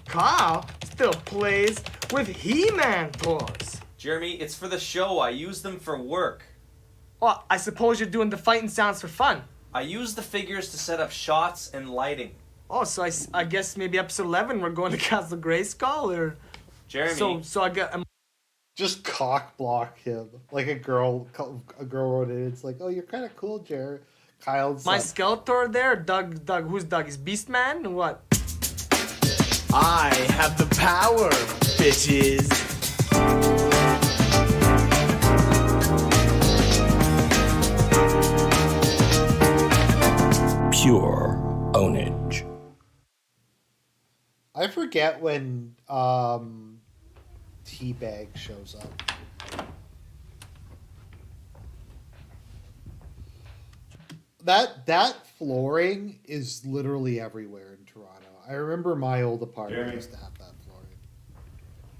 Kyle still plays with He-Man toys. Jeremy, it's for the show. I use them for work. Well, I suppose you're doing the fighting sounds for fun. I use the figures to set up shots and lighting. Oh, so I guess maybe episode 11 we're going to Castle Grayskull, or... Jeremy. So I got... Just cock block him. Like a girl wrote it. It's like, oh, you're kind of cool, Jared. Kyle's My like, Skeletor there? Doug, who's Doug? Is Beastman or what? I have the power, bitches. Pure ownage. I forget when Teabag shows up. That flooring is literally everywhere in Toronto. I remember my old apartment Jeremy. used to have that flooring.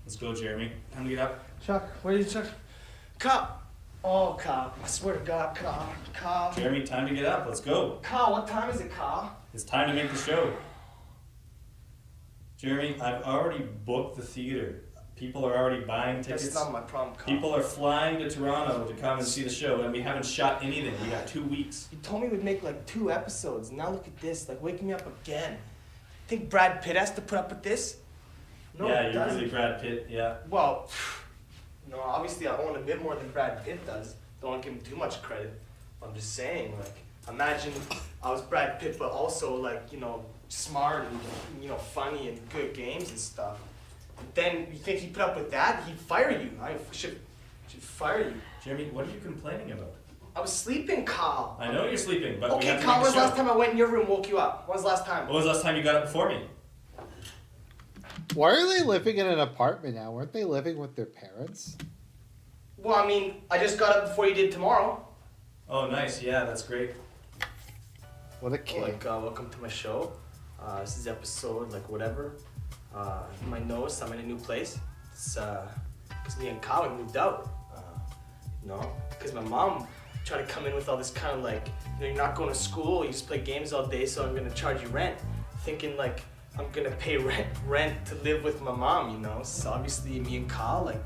Let's go, Jeremy. Time to get up. Chuck, where are you, Chuck? Cop. Oh, Cop. I swear to God, Cop. Jeremy, time to get up. Let's go. Cop, what time is it, Cop? It's time to make the show. Jeremy, I've already booked the theater. People are already buying tickets. That's not my problem, Cop. People are flying to Toronto to come and see the show, and we haven't shot anything. We got 2 weeks. You told me we'd make like 2 episodes. Now look at this, like waking me up again. Think Brad Pitt has to put up with this? No, yeah, it you're doesn't. really Brad Pitt, yeah. Well, no, obviously I own a bit more than Brad Pitt does. Don't want to give him too much credit. I'm just saying, like, imagine I was Brad Pitt, but also like, smart and, funny and good games and stuff. But then you think he'd put up with that? He'd fire you. I should fire you. Jeremy, what are you complaining about? I was sleeping, Kyle. I know you're sleeping, but we okay, have to Kyle, make when's the the show. last time I went in your room and woke you up? When's the last time? When was the last time you got up before me? Why are they living in an apartment now? Weren't they living with their parents? Well, I mean, I just got up before you did tomorrow. Oh, nice. Yeah, that's great. What a kid. Welcome to my show. This is episode, whatever. You might notice I'm in a new place. It's, because me and Kyle moved out. Because my mom tried to come in with all this kind of you're not going to school, you just play games all day, so I'm going to charge you rent. Thinking, I'm gonna pay rent to live with my mom, you know. So obviously me and Kyle like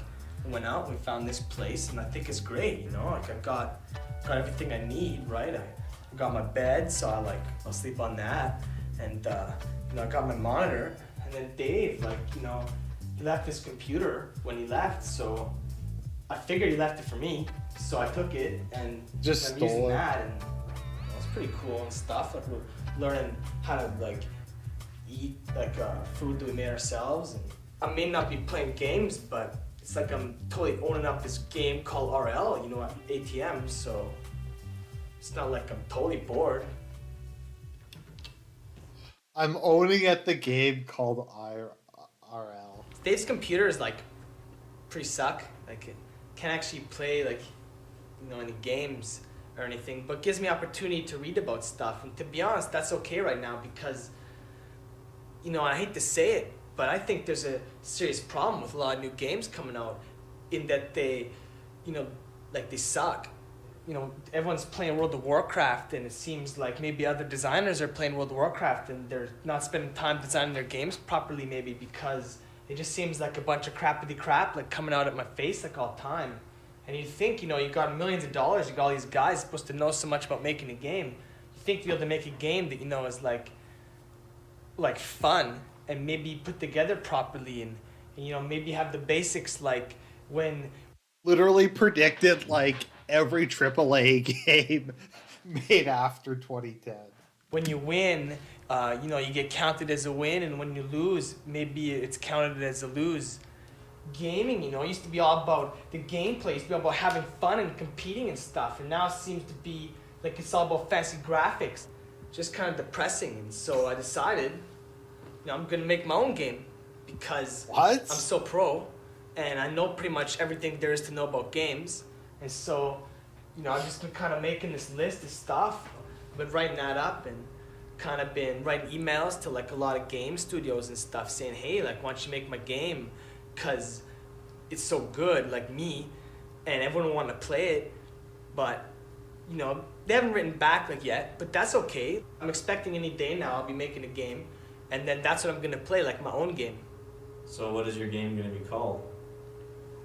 went out and we found this place, and I think it's great, you know. Like I got everything I need, right? I got my bed, so I'll sleep on that, and you know, I got my monitor. And then Dave, like, you know, he left his computer when he left, so I figured he left it for me. So I took it and just I'm stole using it. that, and it was pretty cool and stuff. Like we're learning how to like eat like food that we made ourselves. And I may not be playing games, but it's like I'm totally owning up this game called RL, you know, at ATM. So it's not like I'm totally bored. I'm owning at the game called RL. Dave's computer is like pretty suck. Like it can't actually play like, you know, any games or anything, but gives me opportunity to read about stuff. And to be honest, that's okay right now because, you know, I hate to say it, but I think there's a serious problem with a lot of new games coming out in that they, you know, like they suck. You know, everyone's playing World of Warcraft, and it seems like maybe other designers are playing World of Warcraft and they're not spending time designing their games properly, maybe because it just seems like a bunch of crappity crap like coming out at my face like all the time. And you think, you know, you got millions of dollars, you got all these guys supposed to know so much about making a game. You think to be able to make a game that, you know, is like fun and maybe put together properly and you know, maybe have the basics like when... Literally predicted like every AAA game made after 2010. When you win, you know, you get counted as a win, and when you lose, maybe it's counted as a lose. Gaming, you know, it used to be all about the gameplay, it used to be all about having fun and competing and stuff, and now it seems to be like it's all about fancy graphics. Just kind of depressing, and so I decided, you know, I'm gonna make my own game because I'm so pro, and I know pretty much everything there is to know about games, and so, you know, I've just been kind of making this list of stuff, been writing that up, and kind of been writing emails to like a lot of game studios and stuff saying, hey, like, why don't you make my game? Because it's so good, like me, and everyone want to play it, but, you know, they haven't written back like yet, but that's okay. I'm expecting any day now I'll be making a game, and then that's what I'm gonna play, like my own game. So what is your game gonna be called?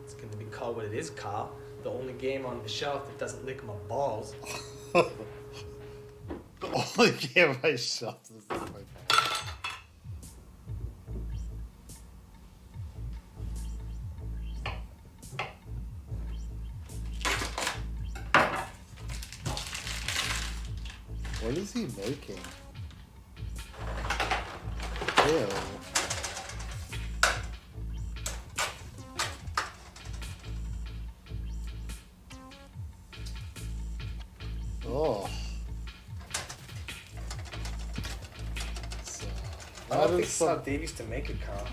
It's gonna be called what it is, Kyle. The only game on the shelf that doesn't lick my balls. The only game on my shelf doesn't lick my balls. What is he making? Ew. Oh. I don't think that's how Dave used to make it, Kyle.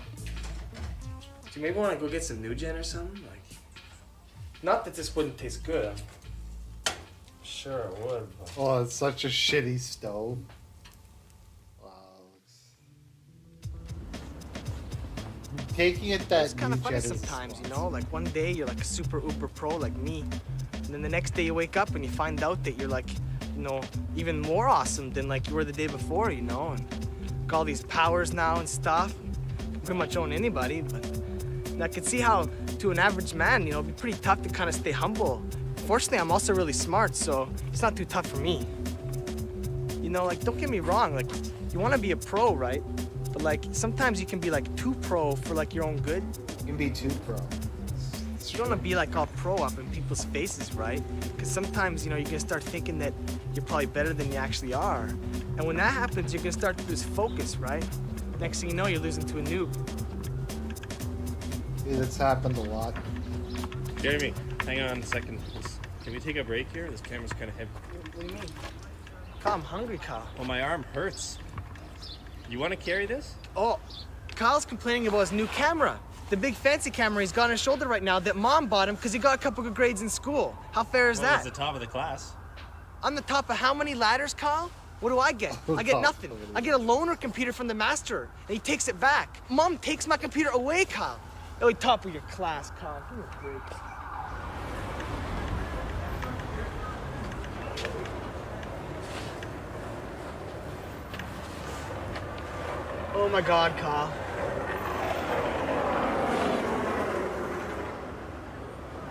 Do you maybe want to go get some New Gen or something? Like, not that this wouldn't taste good. I'm sure it would. But... Oh, it's such a shitty stove. Wow. Taking it that it's kind of New funny Gen is sometimes, you know? Like one day you're like a super uber pro like me. And then the next day you wake up and you find out that you're like, you know, even more awesome than like you were the day before, you know? And got all these powers now and stuff. You can pretty much own anybody, but I can see how to an average man, you know, it'd be pretty tough to kind of stay humble. Fortunately, I'm also really smart, so it's not too tough for me. You know, like, don't get me wrong, like, you want to be a pro, right? But like, sometimes you can be like too pro for like your own good. You can be too pro. You don't want to be like all pro up in people's faces, right? Because sometimes, you know, you're going to start thinking that you're probably better than you actually are. And when that happens, you're going to start to lose focus, right? Next thing you know, you're losing to a noob. Yeah, that's happened a lot. Jeremy, hang on a second. Can we take a break here? This camera's kind of heavy. What do you mean? Kyle, I'm hungry, Kyle. Well, my arm hurts. You want to carry this? Oh, Kyle's complaining about his new camera. The big fancy camera he's got on his shoulder right now that Mom bought him because he got a couple good grades in school. How fair is that? He's the top of the class. I'm the top of how many ladders, Kyle? What do I get? I get nothing. I get a loaner computer from the master, and he takes it back. Mom takes my computer away, Kyle. You're top of your class, Kyle. Give me a break. Oh my God, Kyle.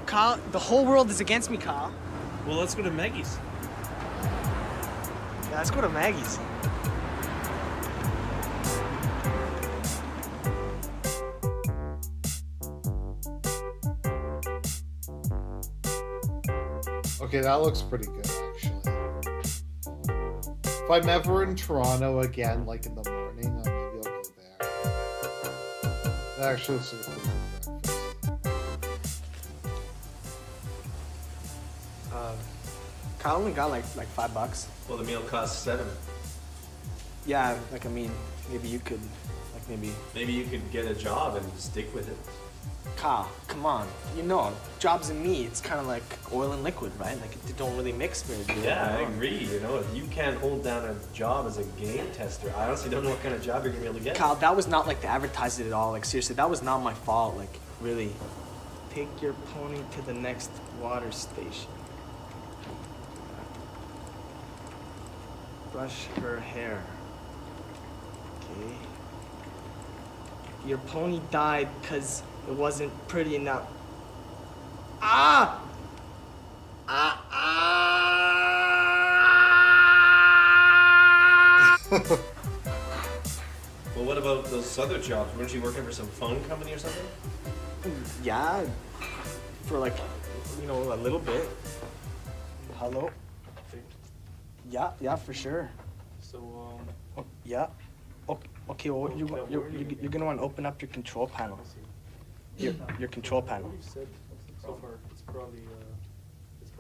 Kyle, the whole world is against me, Kyle. Well, let's go to Maggie's. Yeah, let's go to Maggie's. Okay, that looks pretty good, actually. If I'm ever in Toronto again, like in the morning, maybe I'll go there. That actually looks like a pretty good breakfast. Kyle only got like $5. Well, the meal costs $7. Yeah, like I mean, maybe you could, like maybe. Maybe you could get a job and stick with it. Kyle, come on. You know, jobs and me, it's kind of like oil and liquid, right? Like they don't really mix very good. Yeah, I agree. You know, if you can't hold down a job as a game tester, I honestly don't know what kind of job you're gonna be able to get. Kyle, that was not like to advertise it at all. Like seriously, that was not my fault. Like really. Take your pony to the next water station. Brush her hair. Okay. Your pony died because it wasn't pretty enough. Ah! Ah! Ah! Well, what about those other jobs? Weren't you working for some phone company or something? Yeah, for like, you know, a little bit. Hello? Yeah, for sure. So, Yeah. Okay, well, you're gonna want to open up your control panel. Your control panel. so far, it's probably a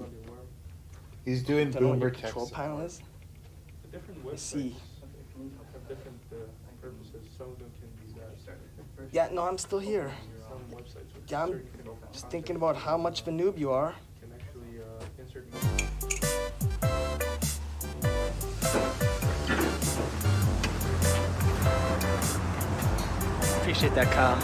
worm. He's doing Don't know what boomer your control text. panel is? The different I websites see. have different purposes. Some of them can be Yeah, no, I'm still here. Some websites with Yeah, I'm certain kind of just thinking about how much of a noob you are. can actually insert. Appreciate that, Kyle.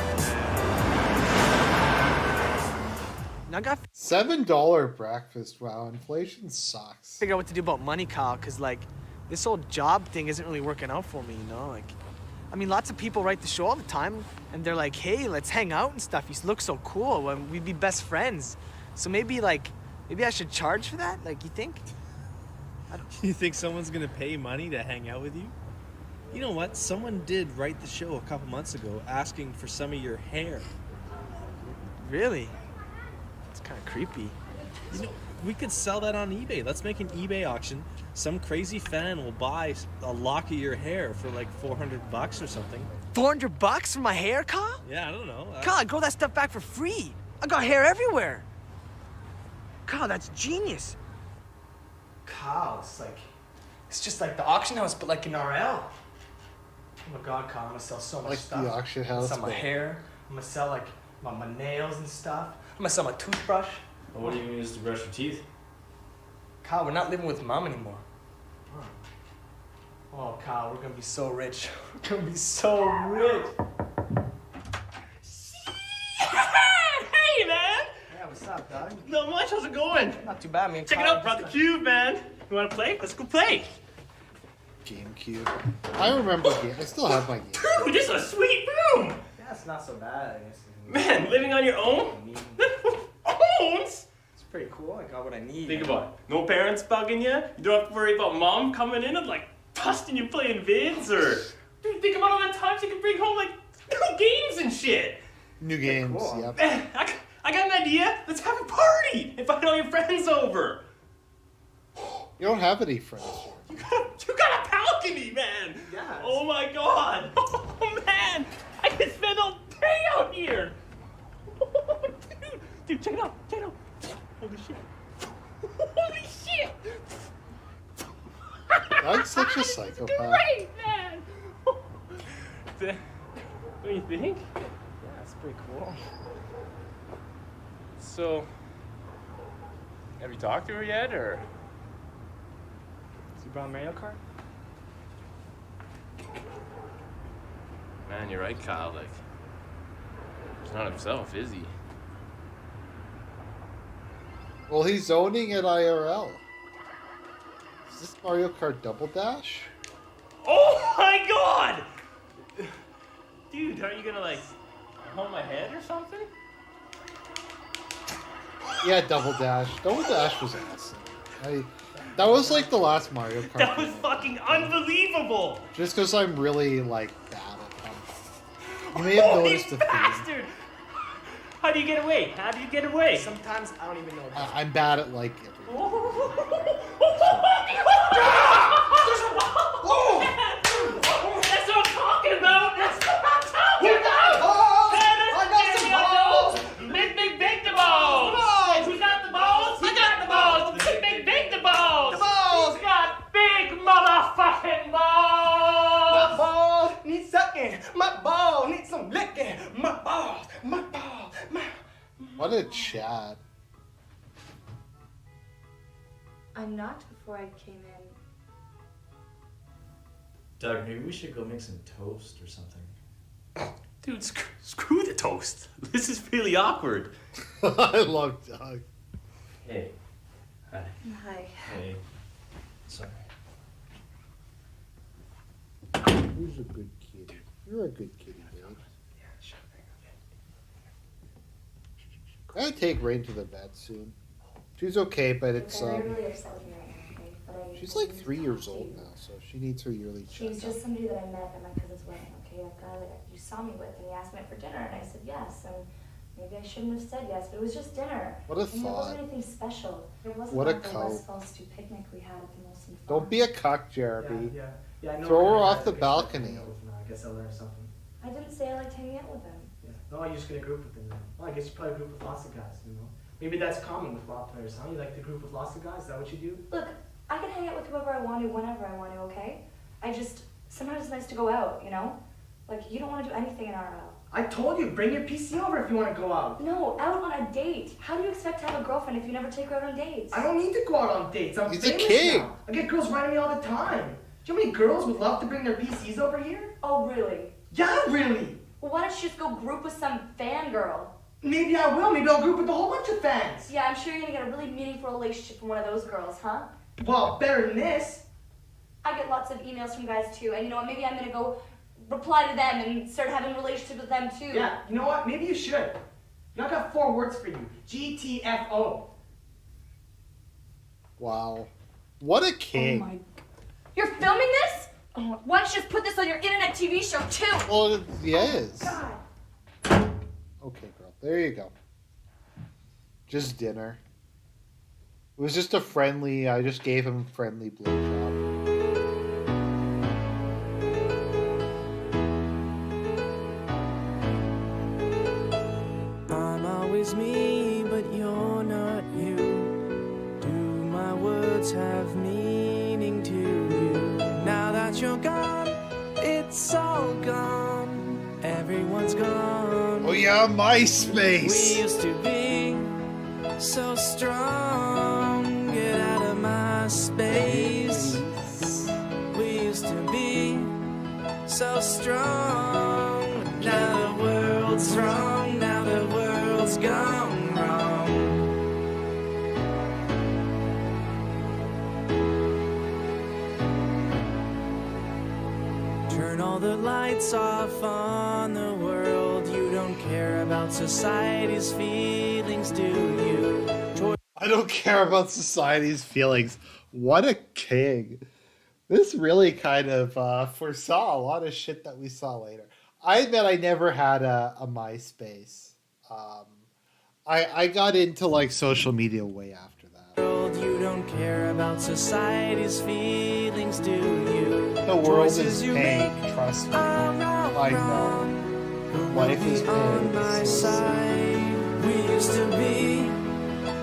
Now I got $7 breakfast. Wow, inflation sucks. figure out what to do about money, Kyle, because like this whole job thing isn't really working out for me, you know? Like, I mean, lots of people write the show all the time, and they're like, hey, let's hang out and stuff. You look so cool, and we'd be best friends. So maybe I should charge for that? Like, you think? You think someone's gonna pay money to hang out with you? You know what? Someone did write the show a couple months ago asking for some of your hair. Really? It's kind of creepy. You know, we could sell that on eBay. Let's make an eBay auction. Some crazy fan will buy a lock of your hair for like $400 or something. $400 for my hair, Kyle? Yeah, I don't know. Kyle, I grow that stuff back for free. I got hair everywhere. Kyle, that's genius. Kyle, it's just like the auction house, but like in RL. Oh my God, Kyle, I'm gonna sell so much Like stuff. the auction I'm gonna house, sell my but- hair. I'm gonna sell like my nails and stuff. I'm gonna sell my toothbrush. Well, what are you gonna use to brush your teeth? Kyle, we're not living with Mom anymore. Oh, Kyle, we're gonna be so rich. We're gonna be so rich. Hey, man! Yeah, what's up, dog? Not much. How's it going? Not too bad, man. Check it out, brought the cube, man. You wanna play? Let's go play. GameCube. I remember game. I still have my game. Dude, this is a sweet room! Yeah, it's not so bad, I guess. Man, living on your own? Owns? It's pretty cool. I got what I need. Think about it. No parents bugging you. You don't have to worry about mom coming in and like busting you playing vids or. Dude, think about all the times you can bring home like new games and shit. New games, cool. yep. Man, I got an idea. Let's have a party. Invite all your friends over. You don't have any friends here. You got a balcony, man. Yeah. Oh my God. Oh man, I can spend all day out here. Dude, check it out. Check it out. Holy shit. Holy shit. I'm such a psychopath. Great, man. What do you think? Yeah, it's pretty cool. So, have you talked to her yet, or? You brought Mario Kart? Man, you're right, Kyle. Like, he's not himself, is he? Well, he's owning it IRL. Is this Mario Kart Double Dash? Oh my God! aren't you gonna like hold my head or something? Yeah, Double Dash. Double Dash was awesome. That was like the last Mario Kart. That was game. fucking unbelievable. Just because I'm really like bad at them. You may have noticed the theme. Bastard! How do you get away? How do you get away? Sometimes I don't even know. I'm bad at like it. That's what I'm talking about. That's what I'm talking about. I got some balls. Big the balls. Who's got the balls? I got the balls. Big the balls. The balls. Who's got big motherfucking balls? My balls need sucking. My balls need some licking. My balls. What a chat. I'm not before I came in. Doug, maybe we should go make some toast or something. Dude, screw the toast. This is really awkward. I love Doug. Hey. Hi. Hi. Hey. Sorry. Who's a good kitty? You're a good kitty, babe. Yeah, sure thing. I gotta take Rain to the vet soon. She's okay, but it's I'm really upset with me right now, okay? But she's like 3 years old now, so she needs her yearly She's checkup. just somebody that I met at my cousin's wedding, okay? I've got you saw me with, and he asked me out for dinner, and I said yes, and maybe I shouldn't have said yes, but it was just dinner. What a and thought. It wasn't anything special. It wasn't What a like the cow. West Fall Stew picnic we had at the Molson Farm. Don't be a cuck, Jeremy. Yeah, I know. Throw her I off the guess balcony. I guess I learned something. I didn't say I liked hanging out with him. Yeah. No, I just get a group with them then. Well, I guess you probably group with lots of guys, you know? Maybe that's common with law players, huh? You like to group with lots of guys? Is that what you do? Look, I can hang out with whoever I want to, whenever I want to, okay? Sometimes it's nice to go out, you know? Like, you don't want to do anything in our aisle. I told you, bring your PC over if you want to go out. No, out on a date. How do you expect to have a girlfriend if you never take her out on dates? I don't need to go out on dates. I'm He's a famous king. now. I get girls writing me all the time. Do you know how many girls would love to bring their PCs over here? Oh, really? Yeah, really. Well, why don't you just go group with some fangirl? Maybe I will. Maybe I'll group with a whole bunch of fans. Yeah, I'm sure you're gonna get a really meaningful relationship from one of those girls, huh? Well, better than this. I get lots of emails from guys too, and you know what? Maybe I'm gonna go reply to them and start having relationships with them too. Yeah, you know what? Maybe you should. You know, I got 4 words for you. GTFO. Wow. What a king. Oh my... You're filming this? Oh, why don't you just put this on your internet TV show too? Well, it is. God. Okay, girl. There you go. Just dinner. It was just I just gave him a friendly blowjob. I'm always me, but you're not you. Do my words have meaning to you? Now that you're gone, it's all gone. Everyone's gone. Oh yeah, MySpace. We used to be so strong. Get out of my space. We used to be so strong. Now the world's wrong. Now the world's gone wrong. Turn all the lights off on the world. You don't care about society's feelings, do you? I don't care about society's feelings. What a king. This really kind of foresaw a lot of shit that we saw later. I admit I never had a MySpace. I got into like social media way after that. You don't care about society's feelings, do you? The world is pain, trust me. I know. Life is On my pain. side, we used to be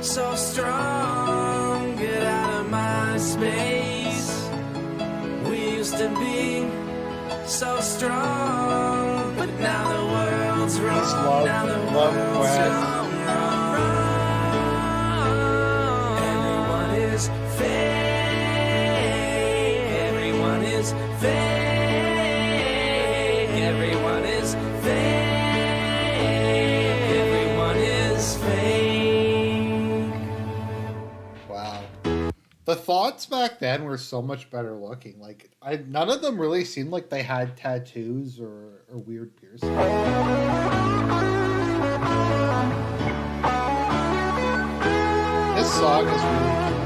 so strong. Get out of my space. We used to be so strong, but now the world's wrong. Now the world's gone wrong. Everyone is fake. Everyone is fake. Everyone is fake. Everyone is fake. Wow. The thoughts back then were so much better looking. Like none of them really seemed like they had tattoos or or weird piercings. This song is really cool.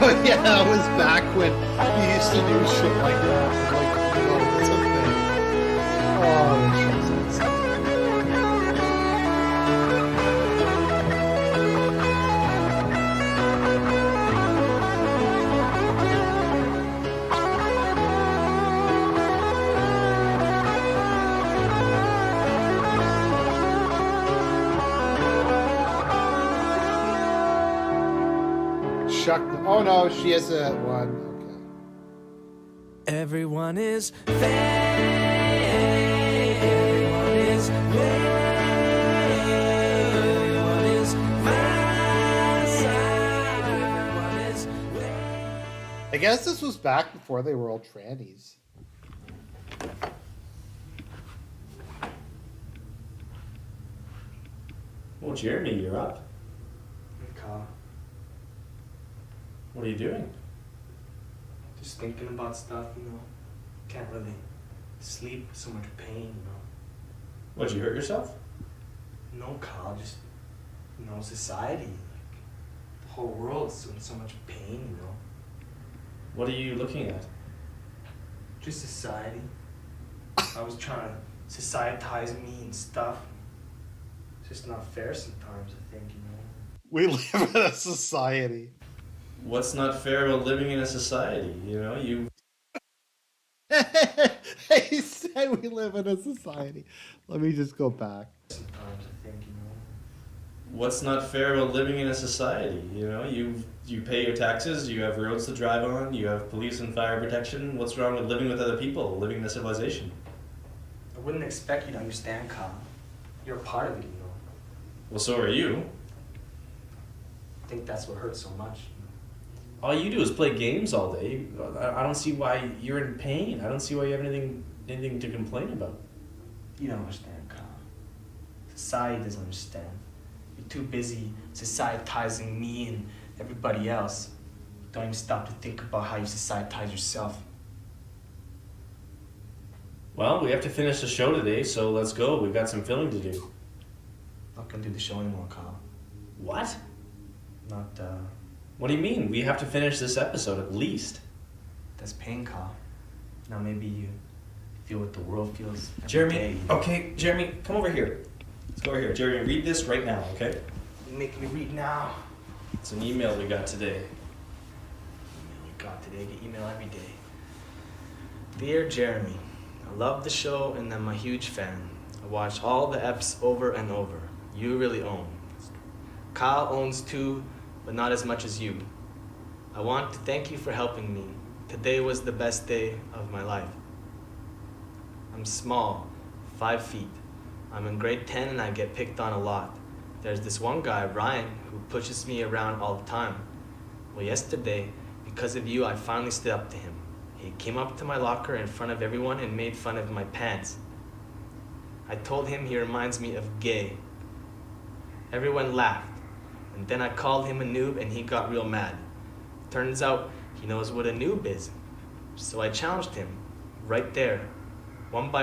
Oh yeah, that was back when you used to do shit like that. Like, you know, it's a thing. Oh, that shit's insane. Shuck. Oh no, she has a one. Okay. Everyone is fake. Everyone is fake. Everyone is fake. Everyone is fake. I guess this was back before they were all trannies. Well, Jeremy, you're up. Carl, What are you doing? just thinking about stuff, you know. Can't really sleep with so much pain, you know. What, did you hurt yourself? No, Carl, just, you know, society. Like, the whole world's in so much pain, you know. What are you looking at? Just society. I was trying to societize me and stuff. It's just not fair sometimes, I think, you know. We live in a society. What's not fair about living in a society? You know, you. He said we live in a society. Let me just go back. Sometimes I think, you know. What's not fair about living in a society? You know, you pay your taxes, you have roads to drive on, you have police and fire protection. What's wrong with living with other people, living in a civilization? I wouldn't expect you to understand, Carl. You're a part of it, you know. Well, so are you. I think that's what hurts so much. All you do is play games all day. I don't see why you're in pain. I don't see why you have anything to complain about. You don't understand, Carl. Society doesn't understand. You're too busy societizing me and everybody else. Don't even stop to think about how you societize yourself. Well, we have to finish the show today, so let's go. We've got some filming to do. Not gonna do the show anymore, Carl. What? Not, What do you mean? We have to finish this episode at least. That's pain, Carl. Now maybe you feel what the world feels every Jeremy, day. okay, Jeremy, come over here. Let's go over here. Jeremy, read this right now, okay? You make me read now. It's an email we got today. We got today, get email every day. Dear Jeremy, I love the show and I'm a huge fan. I watch all the eps over and over. You really own. Kyle owns too, but not as much as you. I want to thank you for helping me. Today was the best day of my life. I'm small, 5 feet. I'm in grade 10 and I get picked on a lot. There's this one guy, Ryan, who pushes me around all the time. Well, yesterday, because of you, I finally stood up to him. He came up to my locker in front of everyone and made fun of my pants. I told him he reminds me of gay. Everyone laughed. And then I called him a noob and he got real mad. Turns out he knows what a noob is. So I challenged him right there, one by